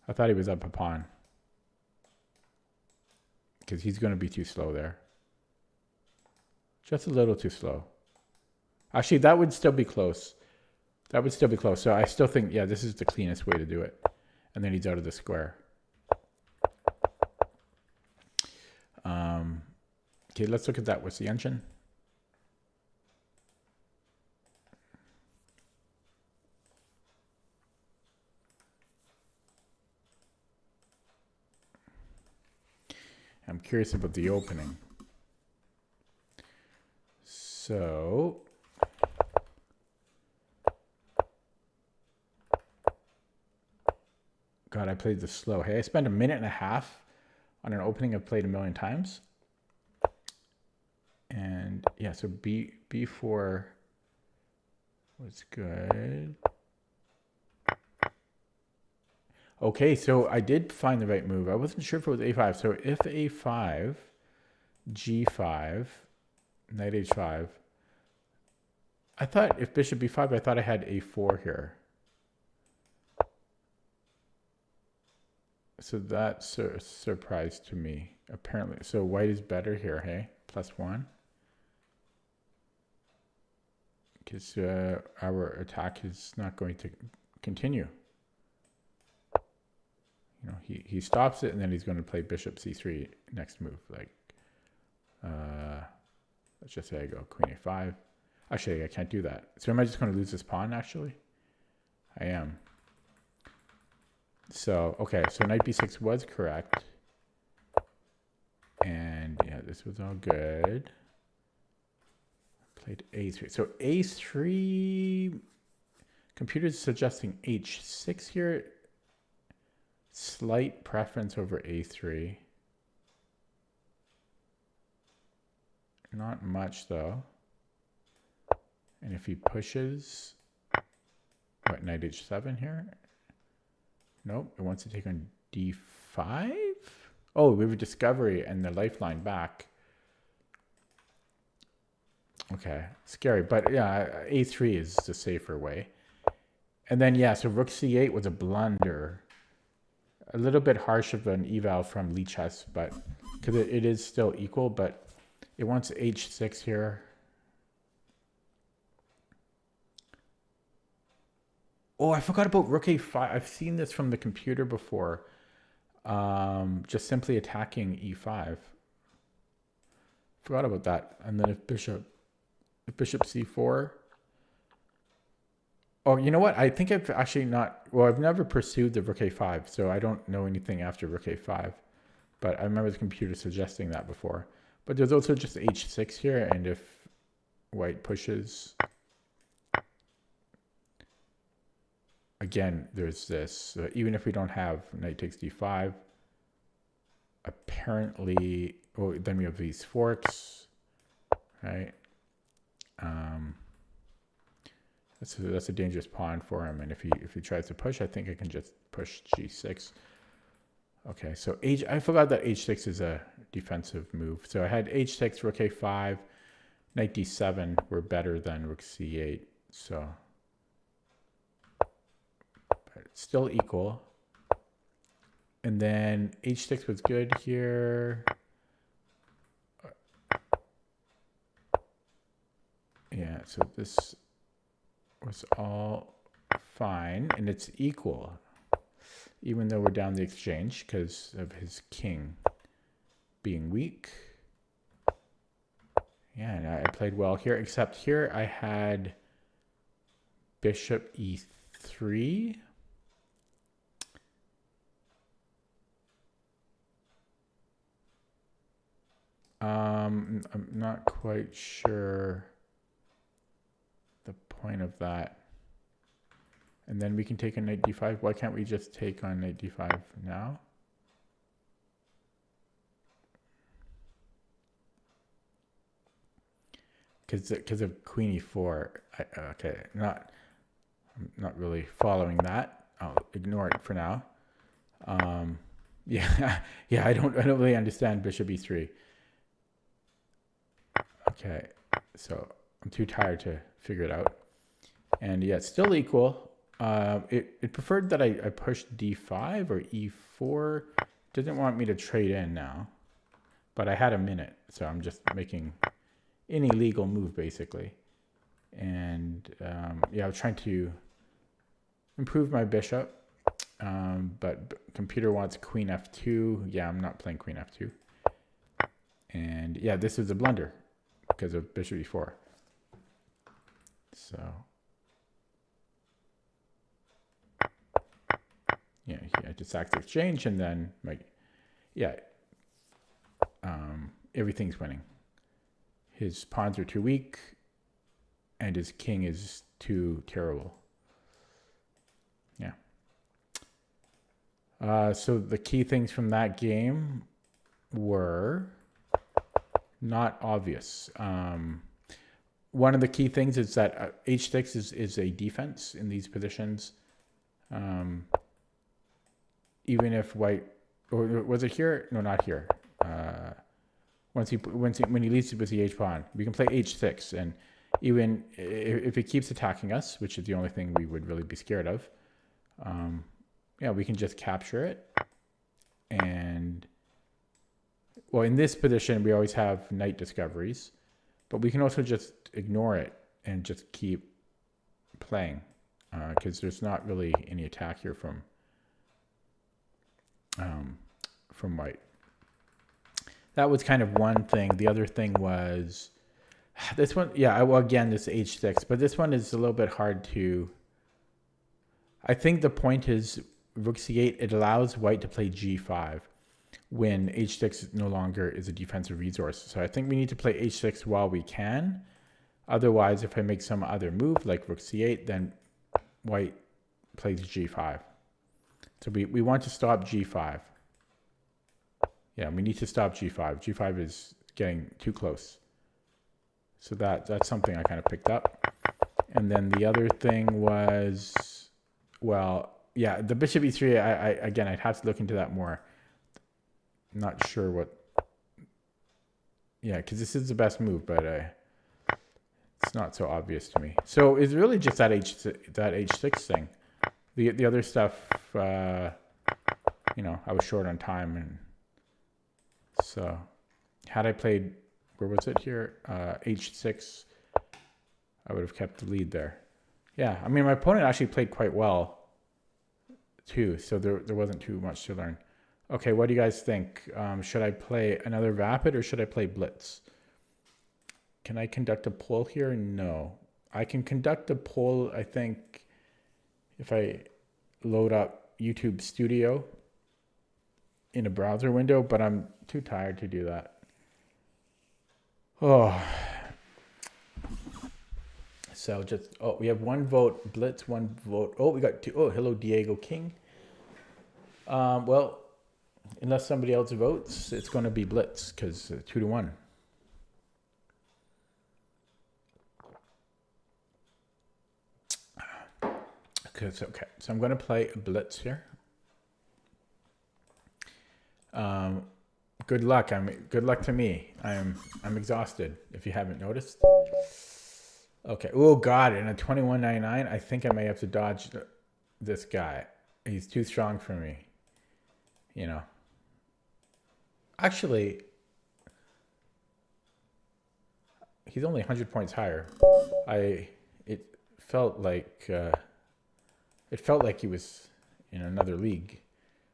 I thought he was up a pawn because he's going to be too slow there. Just a little too slow. Actually, that would still be close. That would still be close. So I still think, yeah, this is the cleanest way to do it. And then he's out of the square. Okay, let's look at that. What's the engine? I'm curious about the opening. So God, I played this slow. Hey, I spent a minute and a half on an opening I've played a million times. And yeah, so B4 was good. Okay, so I did find the right move. I wasn't sure if it was A5. So if A5, G5, knight H5. I thought if bishop B5, I thought I had A4 here. So that's a surprise to me, apparently. So white is better here, hey? +1. Because our attack is not going to continue. You know, he stops it, and then he's going to play bishop C3 next move. Like, let's just say I go queen A5. Actually, I can't do that. So am I just going to lose this pawn, actually? I am. So, okay, so knight B6 was correct. And yeah, this was all good. Played A3. So A3, computer's suggesting H6 here. Slight preference over A3. Not much though. And if he pushes, what, knight H7 here? Nope, it wants to take on D5? Oh, we have a discovery and the lifeline back. Okay, scary, but yeah, A3 is the safer way. And then, yeah, so rook C8 was a blunder. A little bit harsh of an eval from Lee Chess, but because it is still equal, but it wants H6 here. Oh, I forgot about rook A5. I've seen this from the computer before. Just simply attacking E5. Forgot about that. And then if bishop C4. Oh, you know what? I think I've actually not, well, I've never pursued the rook A5, so I don't know anything after rook A5. But I remember the computer suggesting that before. But there's also just H6 here, and if white pushes, again, there's this. So even if we don't have knight takes D5, apparently, well, then we have these forks, right? That's a dangerous pawn for him, and if he tries to push, I think I can just push G6. Okay, so I forgot that h6 is a defensive move. So I had h6, rook a5, knight d7 were better than rook c8. So but it's still equal. And then h6 was good here. Yeah, so this was all fine, and it's equal, even though we're down the exchange because of his king being weak. Yeah, and I played well here, except here I had bishop e3. I'm not quite sure the point of that. And then we can take a knight d5. Why can't we just take on knight d5 now? Because of queen e4. Okay, I'm not really following that. I'll ignore it for now. Yeah, yeah. I don't really understand bishop e3. Okay, so I'm too tired to figure it out. And yeah, it's still equal. It preferred that I pushed d5 or e4. Didn't want me to trade in now, but I had a minute, so I'm just making any legal move basically. And yeah, I was trying to improve my bishop, but computer wants queen f2. Yeah, I'm not playing queen f2. And yeah, this is a blunder because of bishop e4. So yeah, I just sacked the exchange, and then everything's winning. His pawns are too weak, and his king is too terrible. Yeah. So the key things from that game were not obvious. One of the key things is that h6 is a defense in these positions. Even if white, or was it here? No, not here. When he leads with the h pawn, we can play h6, and even if it keeps attacking us, which is the only thing we would really be scared of, yeah, we can just capture it. And well, in this position, we always have knight discoveries, but we can also just ignore it and just keep playing because there's not really any attack here from white. That was kind of one thing. The other thing was this one. Yeah, well, again, this h6, but this one is a little bit hard to. I think the point is rook c8. It allows white to play g5 when h6 no longer is a defensive resource. So I think we need to play h6 while we can. Otherwise, if I make some other move like rook c8, then white plays g5. So we want to stop g5. Yeah, we need to stop g5. g5 is getting too close. So that's something I kind of picked up. And then the other thing was, well, yeah, the bishop e3, again, I'd have to look into that more. I'm not sure what, yeah, because this is the best move, but it's not so obvious to me. So it's really just that h6 thing. The other stuff, you know, I was short on time, and so had I played, where was it here? H6, I would have kept the lead there. Yeah, I mean, my opponent actually played quite well too, so there wasn't too much to learn. Okay, what do you guys think? Should I play another Rapid or should I play Blitz? Can I conduct a poll here? No. I can conduct a poll, I think, if I load up YouTube Studio in a browser window, but I'm too tired to do that. Oh. So just, oh, we have one vote, Blitz, one vote. Oh, we got two. Oh, hello, Diego King. Well, unless somebody else votes, it's going to be Blitz because 2-1. Okay, so I'm going to play a Blitz here. Good luck. Good luck to me. I'm exhausted. If you haven't noticed. Okay. Oh God! In a 21.99, I think I may have to dodge this guy. He's too strong for me. You know. Actually, he's only 100 points higher. It felt like he was in another league.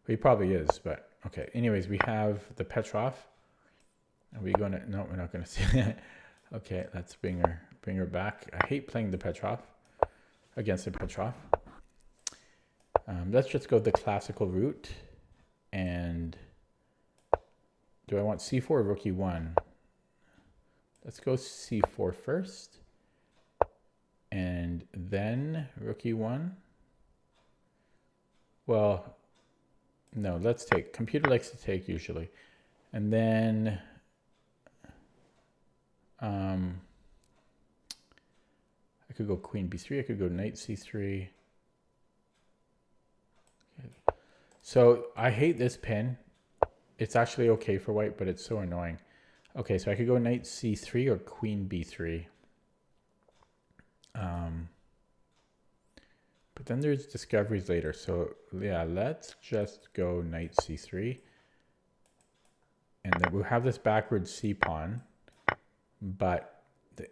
He probably is, but okay. Anyways, we have the Petrov. Are we going to? No, we're not going to see it. Okay, let's bring her back. I hate playing the Petrov against the Petrov. Let's just go the classical route. And do I want c4 or rook e1? Let's go c4 first. And then rook e1. Well, no, let's take. Computer likes to take usually. And then I could go queen b3. I could go knight c3. Okay. So I hate this pin. It's actually okay for white, but it's so annoying. Okay, so I could go knight c3 or queen b3. But then there's discoveries later. So yeah, let's just go knight c3. And then we'll have this backward c pawn, but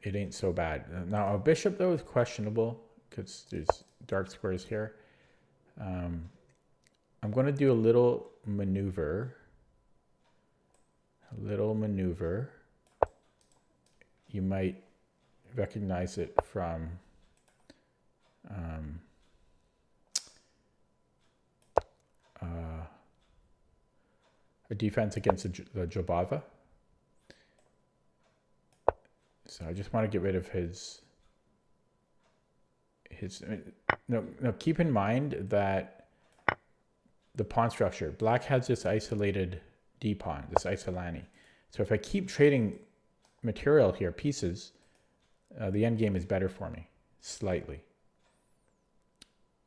it ain't so bad. Now a bishop though is questionable because there's dark squares here. I'm going to do a little maneuver. You might recognize it from a defense against the Jobava. So I just want to get rid of his no, keep in mind that the pawn structure, black has this isolated D pawn, this isolani. So if I keep trading material here, pieces, the end game is better for me, slightly.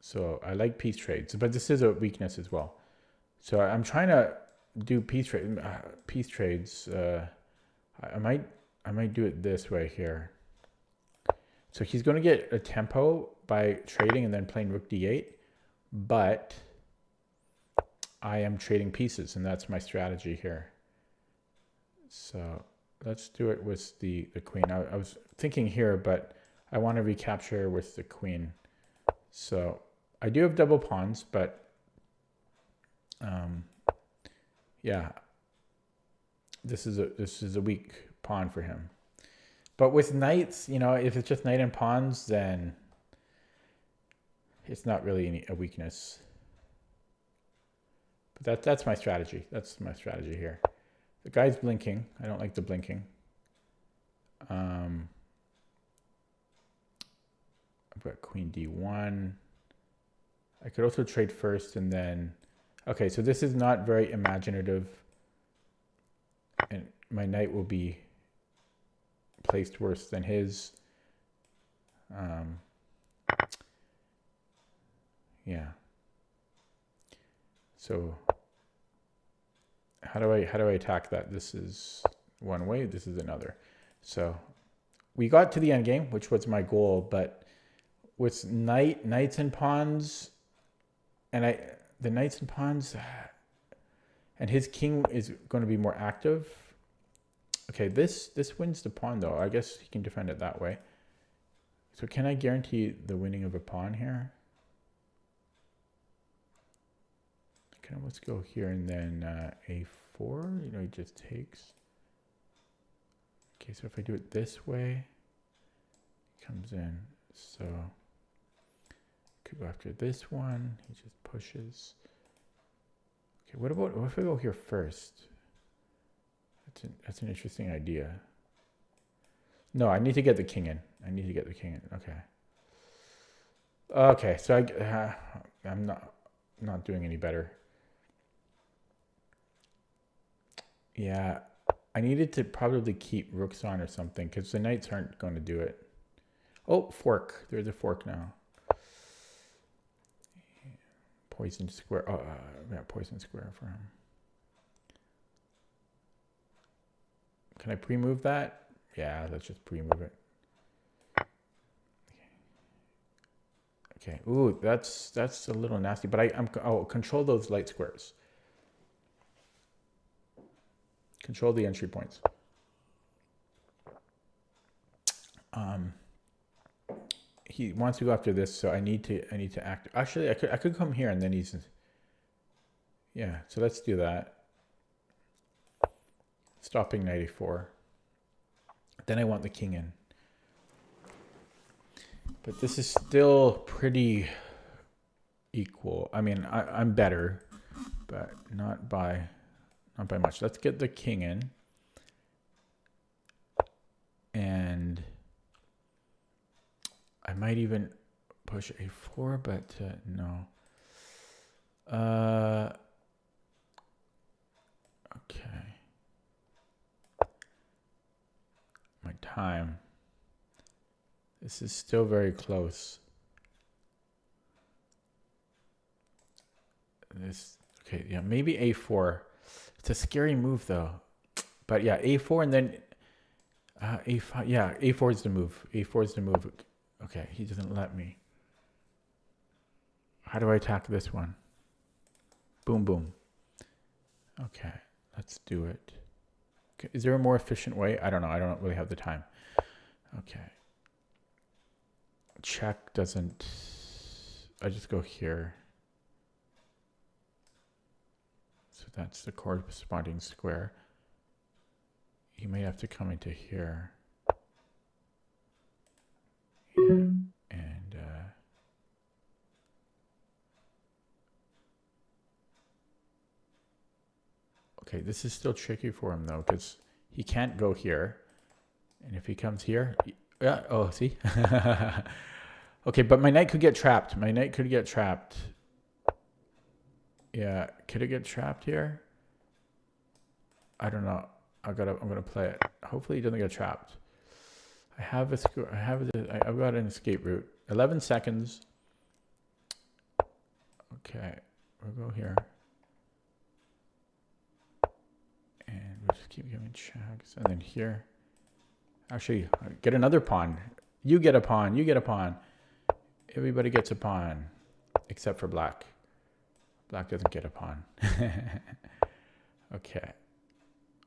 So I like piece trades, but this is a weakness as well. So I'm trying to do piece trades. I might do it this way here. So he's going to get a tempo by trading and then playing rook d8, but I am trading pieces, and that's my strategy here. So let's do it with the queen. I was thinking here, but I want to recapture with the queen. So I do have double pawns, but yeah, this is a weak pawn for him. But with knights, you know, if it's just knight and pawns, then it's not really a weakness. But that's my strategy. That's my strategy here. The guy's blinking. I don't like the blinking. I've got queen d1. I could also trade first and then... Okay, so this is not very imaginative. And my knight will be placed worse than his. Yeah. So how do I attack that? This is one way, this is another. So we got to the end game, which was my goal, but with knights and pawns, and the knights and pawns, and his king is going to be more active. Okay, this wins the pawn though. I guess he can defend it that way. So can I guarantee the winning of a pawn here? Okay, let's go here and then a4. You know, he just takes. Okay, so if I do it this way, he comes in. So could go after this one. He just pushes. Okay, what if I go here first? That's an interesting idea. No, I need to get the king in. Okay. Okay, so I'm not doing any better. Yeah, I needed to probably keep rooks on or something because the knights aren't going to do it. Oh, fork. There's a fork now. Poison square. Oh, yeah, poison square for him. Can I pre-move that? Yeah, let's just pre-move it. Okay. Ooh, that's a little nasty. But I'll control those light squares. Control the entry points. He wants to go after this, so I need to act. Actually, I could come here and then he's. Yeah. So let's do that. Stopping knight a4. Then I want the king in. But this is still pretty equal. I mean, I'm better, but not by much. Let's get the king in. And I might even push a4, but no. Okay. My time. This is still very close. Okay, yeah, maybe a4. It's a scary move though. But yeah, a4 and then a5. Yeah, a4 is the move. A4 is the move. Okay, he doesn't let me. How do I attack this one? Boom, boom. Okay, let's do it. Okay, is there a more efficient way? I don't know. I don't really have the time. Okay. Check doesn't. I just go here. So that's the corresponding square. He may have to come into here. Yeah. And okay, this is still tricky for him though, because he can't go here. And if he comes here, yeah, oh, see? Okay, but my knight could get trapped. My knight could get trapped. Yeah, could it get trapped here? I don't know. I'm gonna play it. Hopefully he doesn't get trapped. I've got an escape route. 11 seconds. Okay, we'll go here. And we'll just keep giving checks. And then here. Actually, get another pawn. You get a pawn. You get a pawn. Everybody gets a pawn. Except for black. Black doesn't get a pawn. Okay.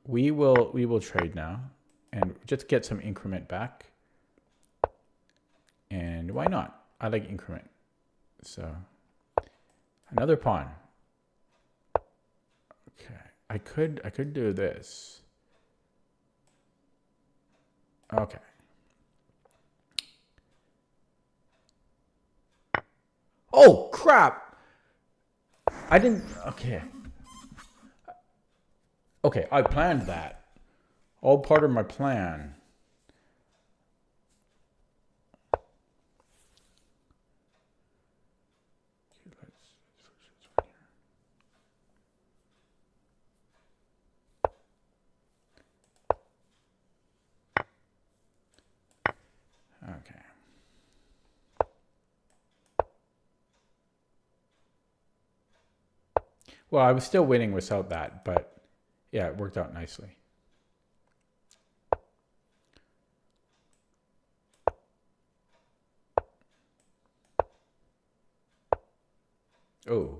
We will trade now. And just get some increment back. And why not? I like increment. So, another pawn. Okay. I could do this. Okay. Oh, crap. I didn't. Okay. Okay, I planned that. All part of my plan. Okay. Well, I was still winning without that, but yeah, it worked out nicely. Oh.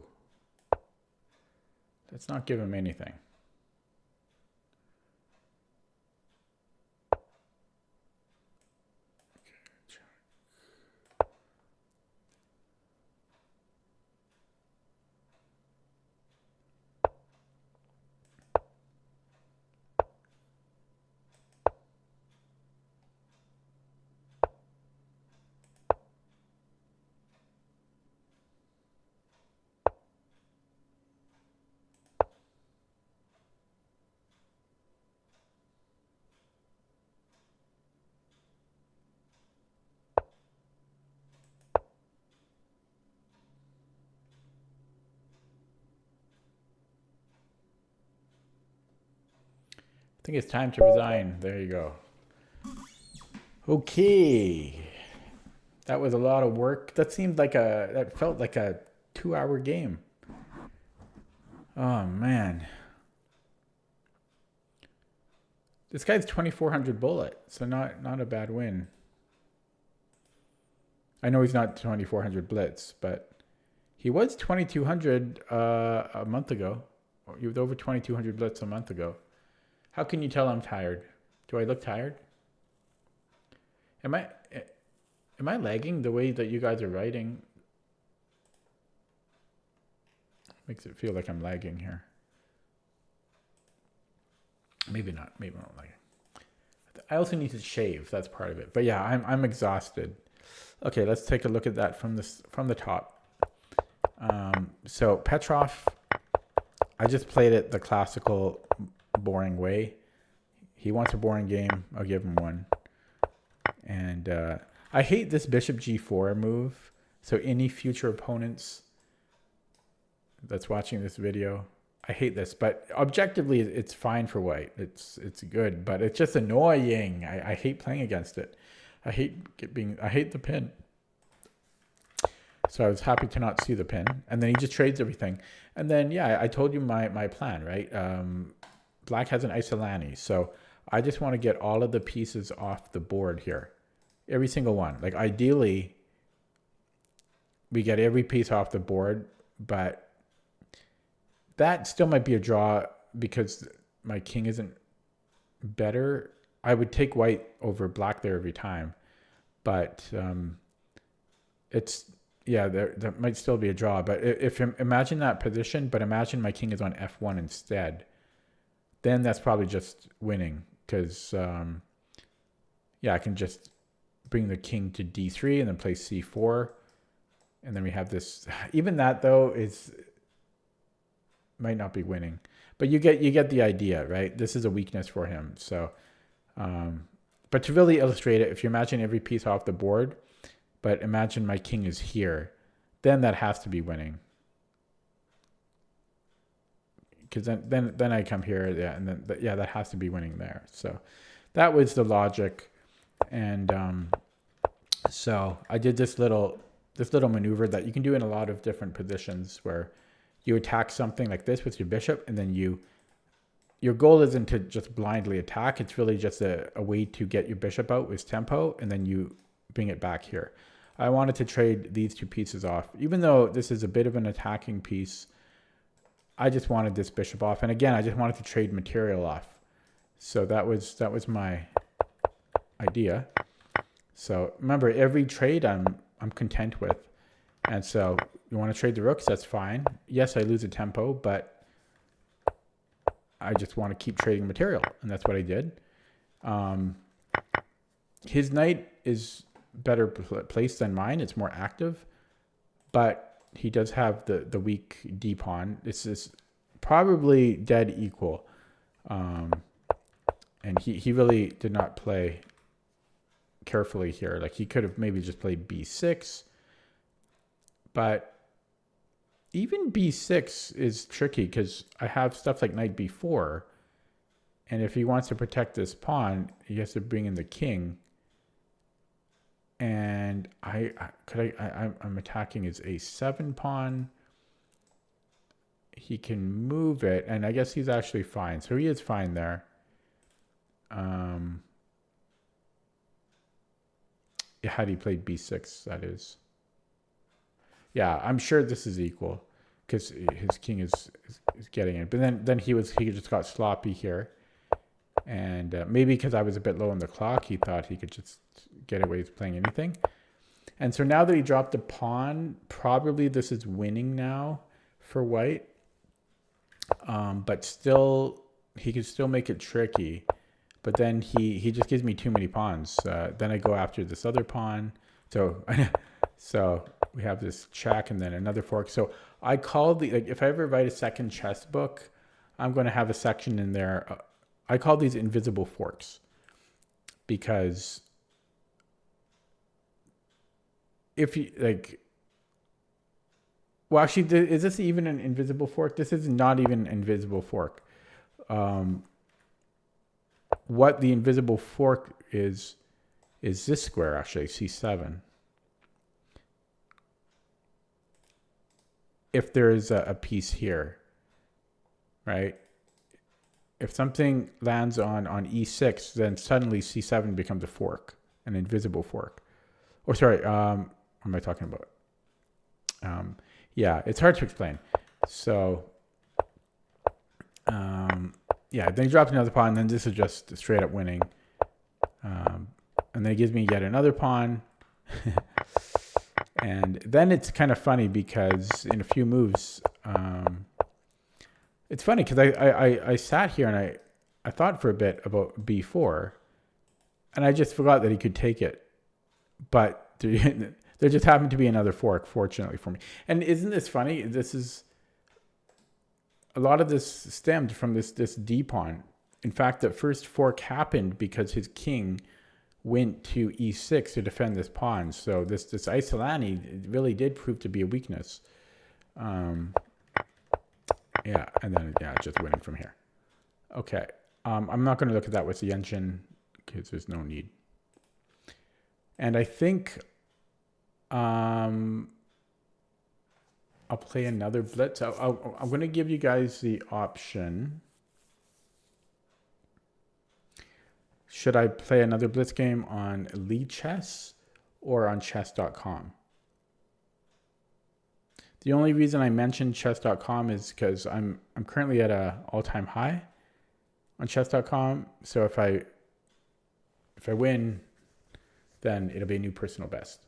Let's not give him anything. I think it's time to resign. There you go. Okay. That was a lot of work. That felt like a 2-hour game. Oh man. This guy's 2400 bullet, so not a bad win. I know he's not 2400 blitz, but he was 2200 a month ago. He was over 2200 blitz a month ago. How can you tell I'm tired? Do I look tired? Am I lagging the way that you guys are writing? Makes it feel like I'm lagging here. Maybe not. Maybe I'm not lagging. I also need to shave. That's part of it. But yeah, I'm exhausted. Okay, let's take a look at that from the top. So Petrov, I just played it the classical boring way. He wants a boring game. I'll give him one. And I hate this bishop g4 move. So any future opponents that's watching this video, I hate this, but objectively it's fine for white. It's good, but it's just annoying. I hate playing against it. I hate the pin. So I was happy to not see the pin, and then he just trades everything. And then yeah, I told you my plan, right? Black has an Isolani, so I just want to get all of the pieces off the board here, every single one. Like ideally, we get every piece off the board, but that still might be a draw because my king isn't better. I would take white over black there every time, but it's, yeah, that might still be a draw. But if imagine that position, but imagine my king is on f1 instead, then that's probably just winning because, yeah, I can just bring the king to d3 and then play c4. And then we have this, even that though might not be winning, but you get the idea, right? This is a weakness for him. So, but to really illustrate it, if you imagine every piece off the board, but imagine my king is here, then that has to be winning. Because then I come here, yeah, and then yeah, that has to be winning there. So that was the logic, and so I did this little maneuver that you can do in a lot of different positions where you attack something like this with your bishop, and then your goal isn't to just blindly attack. It's really just a way to get your bishop out with tempo, and then you bring it back here. I wanted to trade these two pieces off. Even though this is a bit of an attacking piece, I just wanted this bishop off. And again, I just wanted to trade material off. So that was my idea. So remember, every trade I'm content with. And so you want to trade the rooks, that's fine. Yes, I lose a tempo, but I just want to keep trading material, and that's what I did. His knight is better placed than mine. It's more active, but he does have the weak d pawn. This is probably dead equal, and he really did not play carefully here. Like he could have maybe just played b6. But even b6 is tricky because I have stuff like knight b4. And if he wants to protect this pawn, he has to bring in the king. And I'm attacking his a7 pawn. He can move it, and I guess he's actually fine. So he is fine there. Had he played b6, that is. Yeah, I'm sure this is equal because his king is getting it. But then he just got sloppy here. And maybe because I was a bit low on the clock, he thought he could just get away with playing anything. And so now that he dropped the pawn, probably this is winning now for white. But still, he could still make it tricky. But then he just gives me too many pawns. Then I go after this other pawn. So we have this check and then another fork. So I call if I ever write a second chess book, I'm going to have a section in there. I call these invisible forks because if you well, actually, is this even an invisible fork? This is not even an invisible fork. What the invisible fork is this square, actually, C7. If there is a piece here, right? if something lands on e6, then suddenly c7 becomes a fork, an invisible fork. Or sorry, what am I talking about? Yeah, it's hard to explain. So, yeah, then he drops another pawn, and then this is just straight up winning. And then it gives me yet another pawn. And then it's kind of funny because in a few moves, it's funny because I sat here and I thought for a bit about b4, and I just forgot that he could take it. But there just happened to be another fork, fortunately for me. And isn't this funny? This is a lot of this stemmed from this d pawn. In fact, the first fork happened because his king went to e6 to defend this pawn. So this Isolani really did prove to be a weakness. Yeah, and then just winning from here. Okay, I'm not going to look at that with the engine because there's no need. And I think I'll play another blitz. I'm going to give you guys the option. Should I play another blitz game on Lead Chess or on chess.com? The only reason I mentioned chess.com is because I'm currently at an all-time high on chess.com. So if I win, then it'll be a new personal best.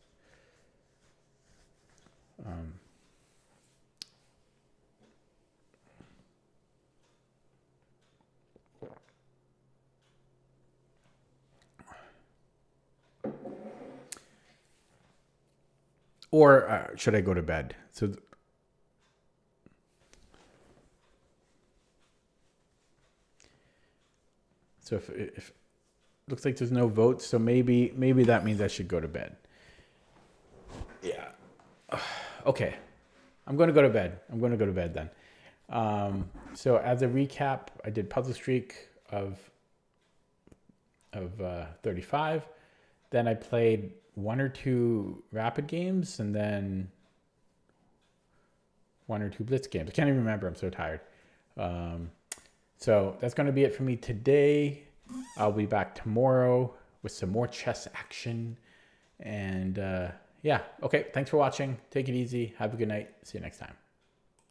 Or should I go to bed? So if looks like there's no votes, so maybe that means I should go to bed. Yeah. Okay. I'm going to go to bed. I'm going to go to bed then. So as a recap, I did Puzzle Streak of 35. Then I played 1 or 2 rapid games and then 1 or 2 blitz games. I can't even remember. I'm so tired. So that's going to be it for me today. I'll be back tomorrow with some more chess action. And yeah, okay. Thanks for watching. Take it easy. Have a good night. See you next time.